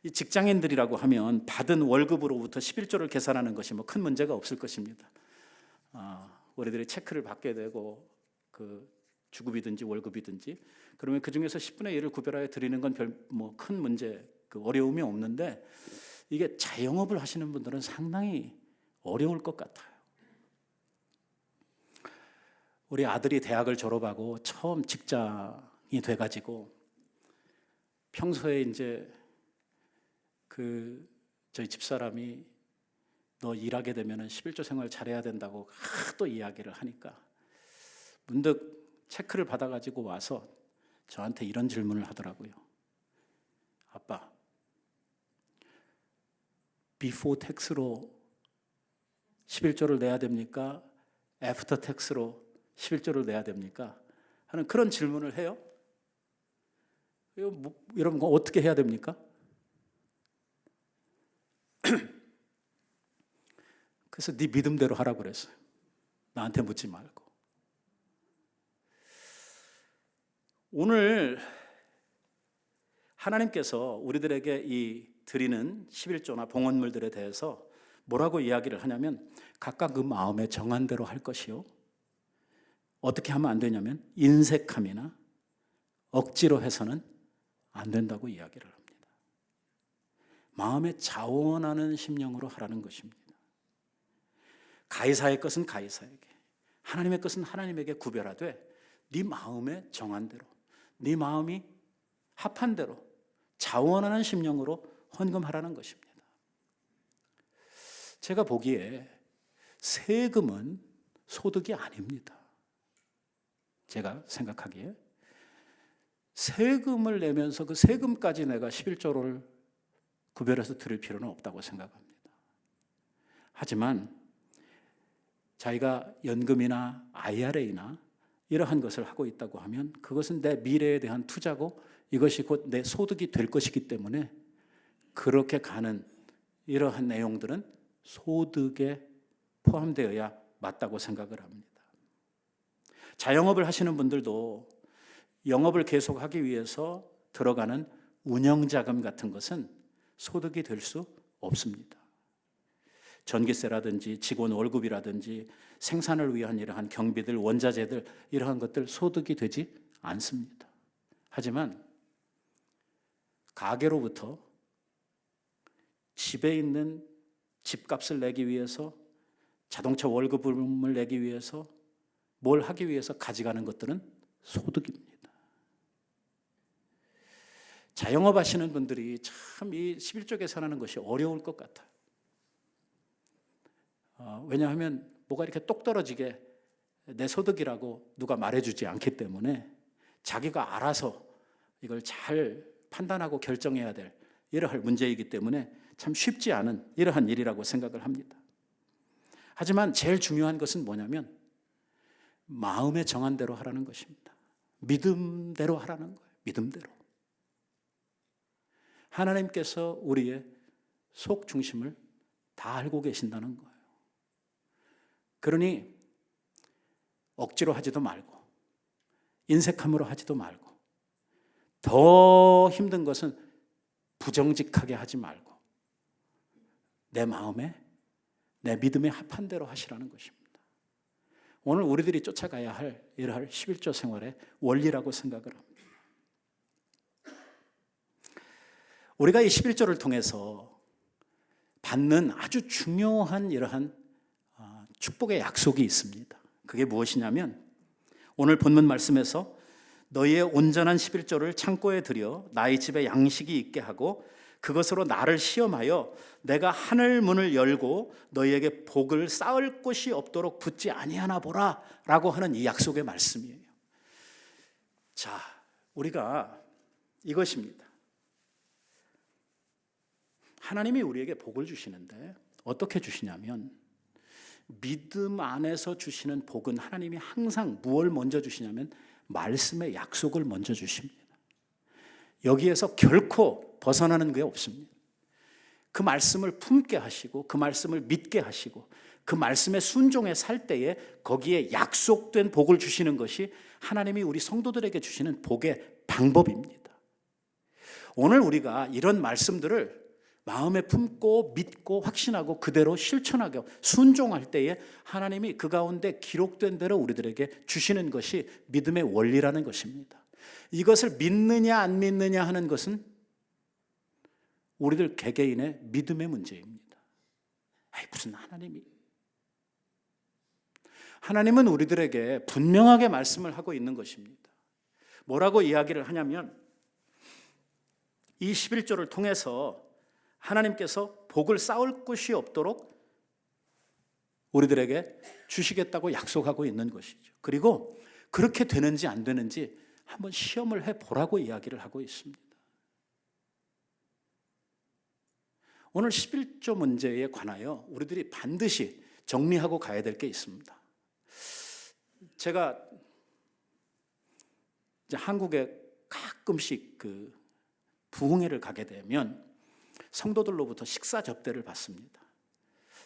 이 직장인들이라고 하면 받은 월급으로부터 11조를 계산하는 것이 뭐 큰 문제가 없을 것입니다. 우리들이 체크를 받게 되고 그 주급이든지 월급이든지 그러면 그 중에서 10분의 1을 구별하여 드리는 건 별 뭐 큰 문제, 그 어려움이 없는데 이게 자영업을 하시는 분들은 상당히 어려울 것 같아요. 우리 아들이 대학을 졸업하고 처음 직장이 돼가지고 평소에 이제 저희 집사람이 너 일하게 되면 11조 생활 잘해야 된다고 또 이야기를 하니까 문득 체크를 받아가지고 와서 저한테 이런 질문을 하더라고요. 아빠, 비포 텍스로 11조를 내야 됩니까? 애프터 텍스로 11조를 내야 됩니까? 하는 그런 질문을 해요. 여러분 어떻게 해야 됩니까? 그래서 네 믿음대로 하라고 그랬어요. 나한테 묻지 말고. 오늘 하나님께서 우리들에게 이 드리는 11조나 봉헌물들에 대해서 뭐라고 이야기를 하냐면 각각 그 마음에 정한 대로 할 것이요. 어떻게 하면 안 되냐면 인색함이나 억지로 해서는 안 된다고 이야기를 합니다. 마음에 자원하는 심령으로 하라는 것입니다. 가이사의 것은 가이사에게, 하나님의 것은 하나님에게 구별하되 네 마음에 정한 대로, 네 마음이 합한 대로 자원하는 심령으로 헌금하라는 것입니다. 제가 보기에 세금은 소득이 아닙니다. 제가 생각하기에 세금을 내면서 그 세금까지 내가 11조를 구별해서 드릴 필요는 없다고 생각합니다. 하지만 자기가 연금이나 IRA나 이러한 것을 하고 있다고 하면 그것은 내 미래에 대한 투자고 이것이 곧 내 소득이 될 것이기 때문에 그렇게 가는 이러한 내용들은 소득에 포함되어야 맞다고 생각을 합니다. 자영업을 하시는 분들도 영업을 계속하기 위해서 들어가는 운영자금 같은 것은 소득이 될 수 없습니다. 전기세라든지 직원 월급이라든지 생산을 위한 이러한 경비들, 원자재들 이러한 것들 소득이 되지 않습니다. 하지만 가게로부터 집에 있는 집값을 내기 위해서, 자동차 월급을 내기 위해서, 뭘 하기 위해서 가져가는 것들은 소득입니다. 자영업 하시는 분들이 참 이 11조 계산하는 것이 어려울 것 같아요. 왜냐하면 뭐가 이렇게 똑 떨어지게 내 소득이라고 누가 말해주지 않기 때문에 자기가 알아서 이걸 잘 판단하고 결정해야 될 이러한 문제이기 때문에 참 쉽지 않은 이러한 일이라고 생각을 합니다. 하지만 제일 중요한 것은 뭐냐면 마음에 정한 대로 하라는 것입니다. 믿음대로 하라는 거예요. 믿음대로. 하나님께서 우리의 속 중심을 다 알고 계신다는 거예요. 그러니 억지로 하지도 말고 인색함으로 하지도 말고 더 힘든 것은 부정직하게 하지 말고 내 마음에 내 믿음에 합한 대로 하시라는 것입니다. 오늘 우리들이 쫓아가야 할 이러한 11조 생활의 원리라고 생각을 합니다. 우리가 이 11조를 통해서 받는 아주 중요한 이러한 축복의 약속이 있습니다. 그게 무엇이냐면 오늘 본문 말씀에서 너희의 온전한 11조를 창고에 들여 나의 집에 양식이 있게 하고 그것으로 나를 시험하여 내가 하늘 문을 열고 너희에게 복을 쌓을 곳이 없도록 붙지 아니하나 보라 라고 하는 이 약속의 말씀이에요. 자, 우리가 이것입니다. 하나님이 우리에게 복을 주시는데 어떻게 주시냐면 믿음 안에서 주시는 복은 하나님이 항상 무엇을 먼저 주시냐면 말씀의 약속을 먼저 주십니다. 여기에서 결코 벗어나는 게 없습니다. 그 말씀을 품게 하시고 그 말씀을 믿게 하시고 그 말씀에 순종해 살 때에 거기에 약속된 복을 주시는 것이 하나님이 우리 성도들에게 주시는 복의 방법입니다. 오늘 우리가 이런 말씀들을 마음에 품고 믿고 확신하고 그대로 실천하고 순종할 때에 하나님이 그 가운데 기록된 대로 우리들에게 주시는 것이 믿음의 원리라는 것입니다. 이것을 믿느냐 안 믿느냐 하는 것은 우리들 개개인의 믿음의 문제입니다. 무슨 하나님은 우리들에게 분명하게 말씀을 하고 있는 것입니다. 뭐라고 이야기를 하냐면 이 11조를 통해서 하나님께서 복을 쌓을 곳이 없도록 우리들에게 주시겠다고 약속하고 있는 것이죠. 그리고 그렇게 되는지 안 되는지 한번 시험을 해보라고 이야기를 하고 있습니다. 오늘 11조 문제에 관하여 우리들이 반드시 정리하고 가야 될 게 있습니다. 제가 이제 한국에 가끔씩 그 부흥회를 가게 되면 성도들로부터 식사 접대를 받습니다.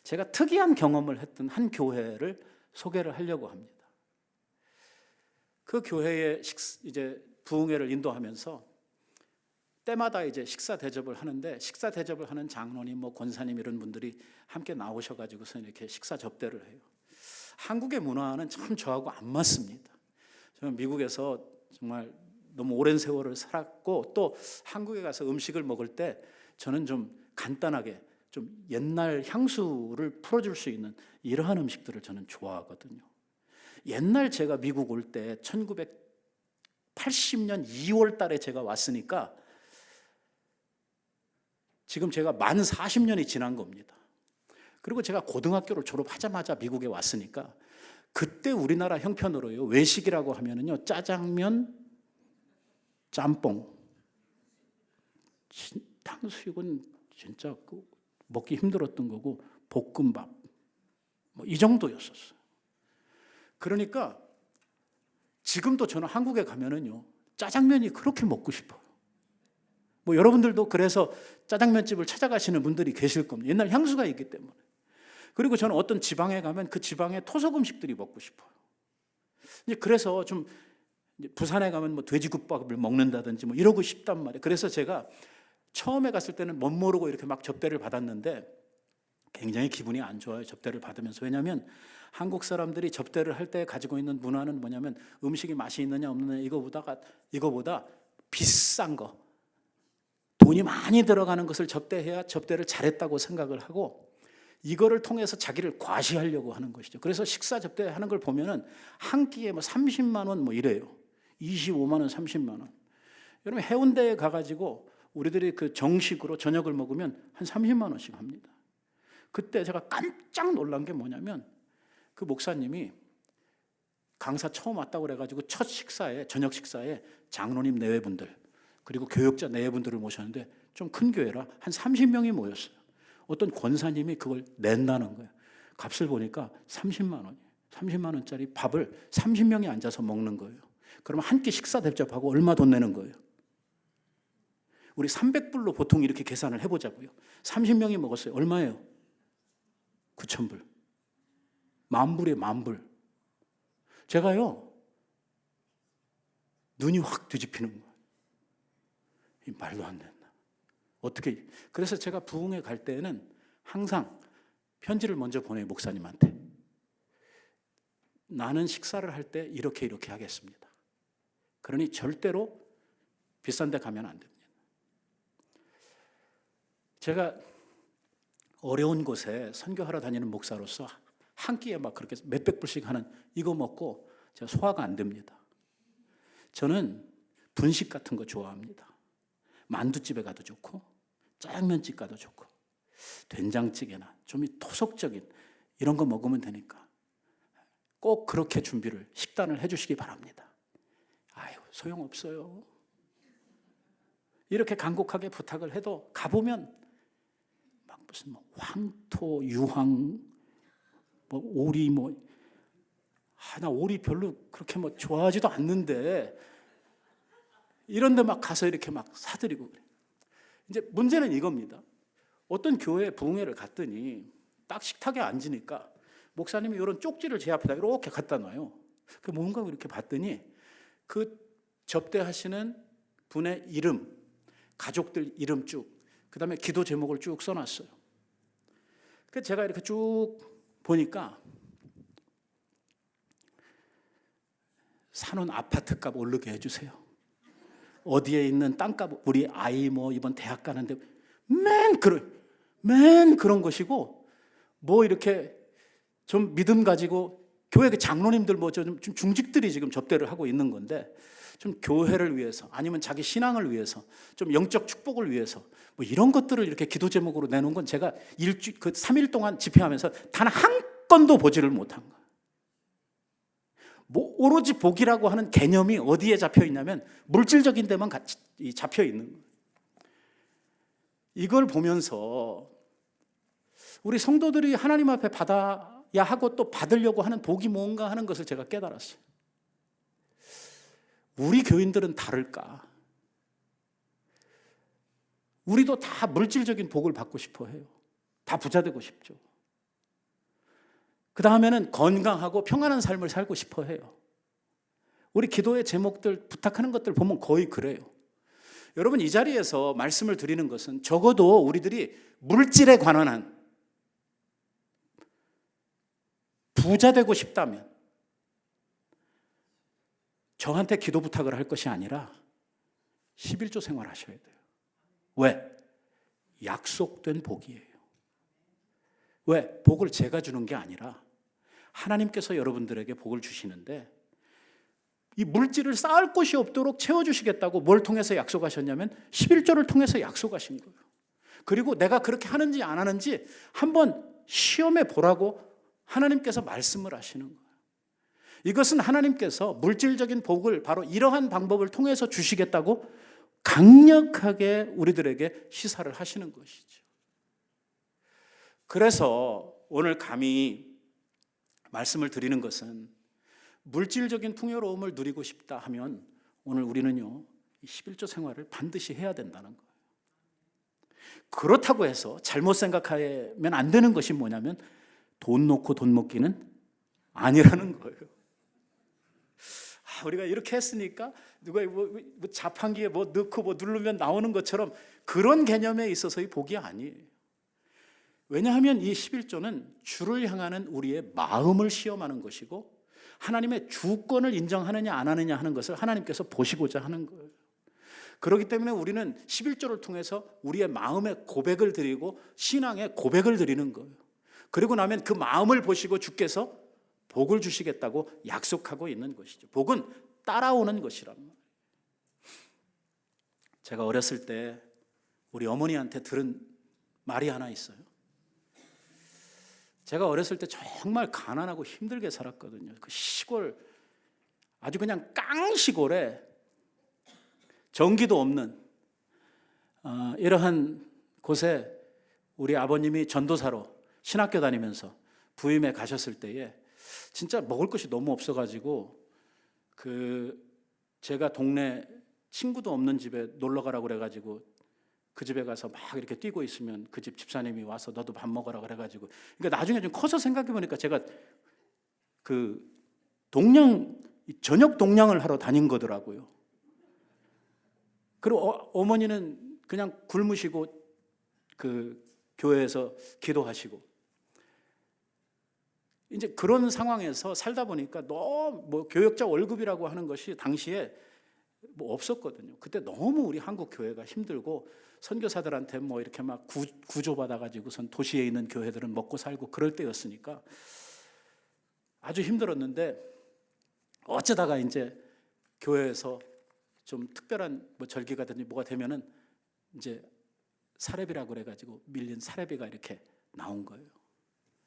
제가 특이한 경험을 했던 한 교회를 소개를 하려고 합니다. 그 교회에 이제 부흥회를 인도하면서 때마다 이제 식사 대접을 하는데 식사 대접을 하는 장로님, 권사님 이런 분들이 함께 나오셔가지고서 이렇게 식사 접대를 해요. 한국의 문화는 참 저하고 안 맞습니다. 저는 미국에서 정말 너무 오랜 세월을 살았고 또 한국에 가서 음식을 먹을 때 저는 좀 간단하게 좀 옛날 향수를 풀어줄 수 있는 이러한 음식들을 저는 좋아하거든요. 옛날 제가 미국 올 때 1980년 2월 달에 제가 왔으니까 지금 제가 만 40년이 지난 겁니다. 그리고 제가 고등학교를 졸업하자마자 미국에 왔으니까 그때 우리나라 형편으로요 외식이라고 하면은요 짜장면, 짬뽕, 탕수육은 진짜 먹기 힘들었던 거고 볶음밥 이 정도였었어요. 그러니까 지금도 저는 한국에 가면은요 짜장면이 그렇게 먹고 싶어요. 여러분들도 그래서 짜장면집을 찾아가시는 분들이 계실 겁니다. 옛날 향수가 있기 때문에. 그리고 저는 어떤 지방에 가면 그 지방의 토속 음식들이 먹고 싶어요. 그래서 좀 부산에 가면 뭐 돼지국밥을 먹는다든지 뭐 이러고 싶단 말이에요. 그래서 제가 처음에 갔을 때는 못 모르고 이렇게 막 접대를 받았는데 굉장히 기분이 안 좋아요. 접대를 받으면서. 왜냐하면 한국 사람들이 접대를 할 때 가지고 있는 문화는 뭐냐면 음식이 맛이 있느냐 없느냐 이거보다 비싼 거, 돈이 많이 들어가는 것을 접대해야 접대를 잘했다고 생각을 하고 이거를 통해서 자기를 과시하려고 하는 것이죠. 그래서 식사 접대하는 걸 보면은 한 끼에 뭐 30만 원 뭐 이래요. 25만 원, 30만 원. 여러분 해운대에 가가지고 우리들이 그 정식으로 저녁을 먹으면 한 30만 원씩 합니다. 그때 제가 깜짝 놀란 게 뭐냐면 그 목사님이 강사 처음 왔다고 그래가지고 첫 식사에 저녁 식사에 장로님 내외분들 그리고 교역자 내외분들을 모셨는데 좀 큰 교회라 한 30명이 모였어요. 어떤 권사님이 그걸 낸다는 거예요. 값을 보니까 30만 원이에요. 30만 원짜리 밥을 30명이 앉아서 먹는 거예요. 그러면 한 끼 식사 대접하고 얼마 돈 내는 거예요? 우리 300불로 보통 이렇게 계산을 해보자고요. 30명이 먹었어요. 얼마예요? 9,000불. 10,000불이에요. 10,000불. 제가요 눈이 확 뒤집히는 거예요. 이 말도 안 된다. 어떻게? 그래서 제가 부흥회 갈 때는 항상 편지를 먼저 보내요. 목사님한테. 나는 식사를 할 때 이렇게 하겠습니다. 그러니 절대로 비싼 데 가면 안 됩니다. 제가 어려운 곳에 선교하러 다니는 목사로서 한 끼에 막 그렇게 몇백 불씩 하는 이거 먹고 제가 소화가 안 됩니다. 저는 분식 같은 거 좋아합니다. 만두집에 가도 좋고 짜장면집 가도 좋고 된장찌개나 좀 토속적인 이런 거 먹으면 되니까 꼭 그렇게 준비를 식단을 해주시기 바랍니다. 아유 소용없어요. 이렇게 간곡하게 부탁을 해도 가보면 막 무슨 뭐 황토, 유황, 뭐 오리 나 오리 별로 그렇게 뭐 좋아하지도 않는데 이런데 막 가서 이렇게 막 사드리고 그래. 이제 문제는 이겁니다. 어떤 교회 부흥회를 갔더니 딱 식탁에 앉으니까 목사님이 이런 쪽지를 제 앞에다 이렇게 갖다 놔요. 그 뭔가 이렇게 봤더니 그 접대하시는 분의 이름, 가족들 이름 쭉, 그 다음에 기도 제목을 쭉 써놨어요. 그래서 제가 이렇게 쭉 보니까 사는 아파트값 오르게 해주세요. 어디에 있는 땅값, 우리 아이 뭐 이번 대학 가는데 맨 그런 것이고 뭐 이렇게 좀 믿음 가지고 교회 그 장로님들 뭐 좀 중직들이 지금 접대를 하고 있는 건데 좀 교회를 위해서 아니면 자기 신앙을 위해서 좀 영적 축복을 위해서 뭐 이런 것들을 이렇게 기도 제목으로 내놓은 건 제가 그 3일 동안 집회하면서 단 한 건도 보지를 못한 거예요. 뭐 오로지 복이라고 하는 개념이 어디에 잡혀 있냐면 물질적인 데만 같이 잡혀 있는 거예요. 이걸 보면서 우리 성도들이 하나님 앞에 받아야 하고 또 받으려고 하는 복이 뭔가 하는 것을 제가 깨달았어요. 우리 교인들은 다를까? 우리도 다 물질적인 복을 받고 싶어 해요. 다 부자 되고 싶죠. 그 다음에는 건강하고 평안한 삶을 살고 싶어 해요. 우리 기도의 제목들 부탁하는 것들 보면 거의 그래요. 여러분 이 자리에서 말씀을 드리는 것은 적어도 우리들이 물질에 관한 한 부자 되고 싶다면 저한테 기도 부탁을 할 것이 아니라 11조 생활하셔야 돼요. 왜? 약속된 복이에요. 왜? 복을 제가 주는 게 아니라 하나님께서 여러분들에게 복을 주시는데 이 물질을 쌓을 곳이 없도록 채워주시겠다고 뭘 통해서 약속하셨냐면 11조를 통해서 약속하신 거예요. 그리고 내가 그렇게 하는지 안 하는지 한번 시험해 보라고 하나님께서 말씀을 하시는 거예요. 이것은 하나님께서 물질적인 복을 바로 이러한 방법을 통해서 주시겠다고 강력하게 우리들에게 시사를 하시는 것이죠. 그래서 오늘 감히 말씀을 드리는 것은 물질적인 풍요로움을 누리고 싶다 하면 오늘 우리는요 11조 생활을 반드시 해야 된다는 거예요. 그렇다고 해서 잘못 생각하면 안 되는 것이 뭐냐면 돈 놓고 돈 먹기는 아니라는 거예요. 우리가 이렇게 했으니까 누가 뭐 자판기에 뭐 넣고 뭐 누르면 나오는 것처럼 그런 개념에 있어서의 복이 아니에요. 왜냐하면 이 11조는 주를 향하는 우리의 마음을 시험하는 것이고 하나님의 주권을 인정하느냐 안 하느냐 하는 것을 하나님께서 보시고자 하는 거예요. 그렇기 때문에 우리는 11조를 통해서 우리의 마음의 고백을 드리고 신앙의 고백을 드리는 거예요. 그리고 나면 그 마음을 보시고 주께서 복을 주시겠다고 약속하고 있는 것이죠. 복은 따라오는 것이란 말이에요. 제가 어렸을 때 우리 어머니한테 들은 말이 하나 있어요. 제가 어렸을 때 정말 가난하고 힘들게 살았거든요. 그 시골, 아주 그냥 깡시골에 전기도 없는 이러한 곳에 우리 아버님이 전도사로 신학교 다니면서 부임해 가셨을 때에 진짜 먹을 것이 너무 없어가지고 제가 동네 친구도 없는 집에 놀러 가라고 그래가지고 그 집에 가서 막 이렇게 뛰고 있으면 그 집 집사님이 와서 너도 밥 먹어라 그래가지고, 그러니까 나중에 좀 커서 생각해 보니까 제가 그 저녁 동량을 하러 다닌 거더라고요. 그리고 어머니는 그냥 굶으시고 그 교회에서 기도하시고, 이제 그런 상황에서 살다 보니까 너무 뭐 교역자 월급이라고 하는 것이 당시에 뭐 없었거든요. 그때 너무 우리 한국 교회가 힘들고 선교사들한테 뭐 이렇게 막 구조받아 가지고선 도시에 있는 교회들은 먹고 살고 그럴 때였으니까 아주 힘들었는데, 어쩌다가 이제 교회에서 좀 특별한 뭐 절기가든지 뭐가 되면은 이제 사례비라고 그래 가지고 밀린 사례비가 이렇게 나온 거예요.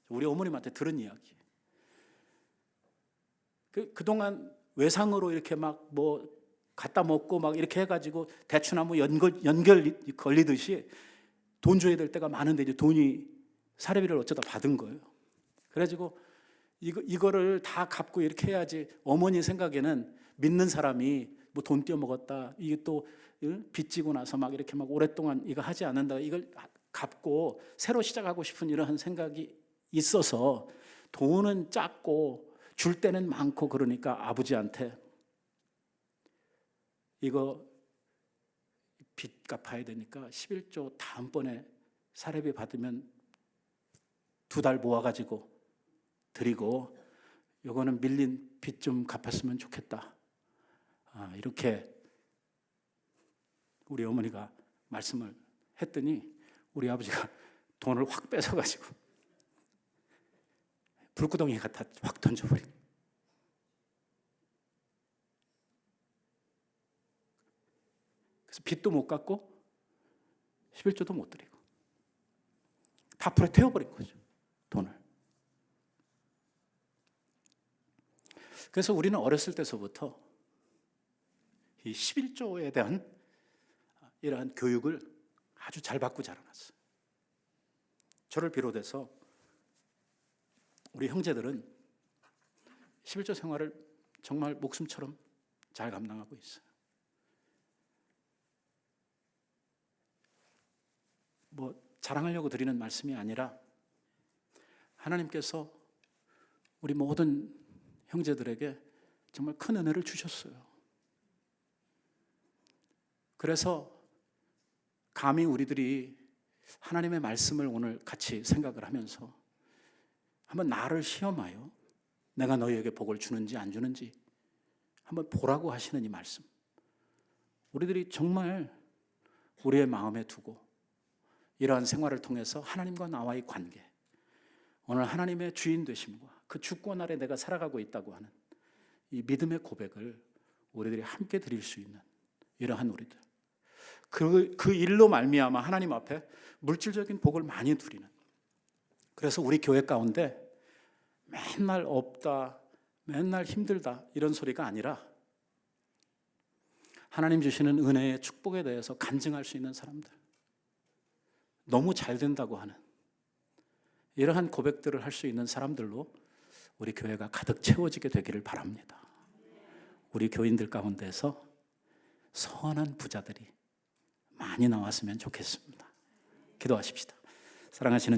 우리 어머님한테 들은 이야기. 그동안 외상으로 이렇게 막 뭐 갖다 먹고 막 이렇게 해가지고 대추나무 연결 걸리듯이 돈 줘야 될 때가 많은데 이제 돈이 사례비를 어쩌다 받은 거예요. 그래가지고 이거를 다 갚고 이렇게 해야지, 어머니 생각에는 믿는 사람이 뭐 돈 떼어먹었다, 이게 또 빚지고 나서 막 이렇게 막 오랫동안 이거 하지 않는다, 이걸 갚고 새로 시작하고 싶은 이러한 생각이 있어서 돈은 작고 줄 때는 많고, 그러니까 아버지한테 이거 빚 갚아야 되니까 11조 다음번에 사례비 받으면 2달 모아가지고 드리고 요거는 밀린 빚 좀 갚았으면 좋겠다. 이렇게 우리 어머니가 말씀을 했더니 우리 아버지가 돈을 확 뺏어가지고 불구덩이 갖다 확 던져버린. 그래서 빚도 못 갚고 11조도 못 드리고 다 불에 태워버린 거죠, 돈을. 그래서 우리는 어렸을 때서부터 이 11조에 대한 이러한 교육을 아주 잘 받고 자라났어요. 저를 비롯해서 우리 형제들은 11조 생활을 정말 목숨처럼 잘 감당하고 있어요. 뭐 자랑하려고 드리는 말씀이 아니라 하나님께서 우리 모든 형제들에게 정말 큰 은혜를 주셨어요. 그래서 감히 우리들이 하나님의 말씀을 오늘 같이 생각을 하면서 한번 나를 시험하여 내가 너희에게 복을 주는지 안 주는지 한번 보라고 하시는 이 말씀, 우리들이 정말 우리의 마음에 두고 이러한 생활을 통해서 하나님과 나와의 관계, 오늘 하나님의 주인 되심과 그 주권 아래 내가 살아가고 있다고 하는 이 믿음의 고백을 우리들이 함께 드릴 수 있는 이러한 우리들, 그 일로 말미암아 하나님 앞에 물질적인 복을 많이 누리는, 그래서 우리 교회 가운데 맨날 없다, 맨날 힘들다 이런 소리가 아니라 하나님 주시는 은혜의 축복에 대해서 간증할 수 있는 사람들, 너무 잘 된다고 하는 이러한 고백들을 할 수 있는 사람들로 우리 교회가 가득 채워지게 되기를 바랍니다. 우리 교인들 가운데서 선한 부자들이 많이 나왔으면 좋겠습니다. 기도하십시다. 사랑하시는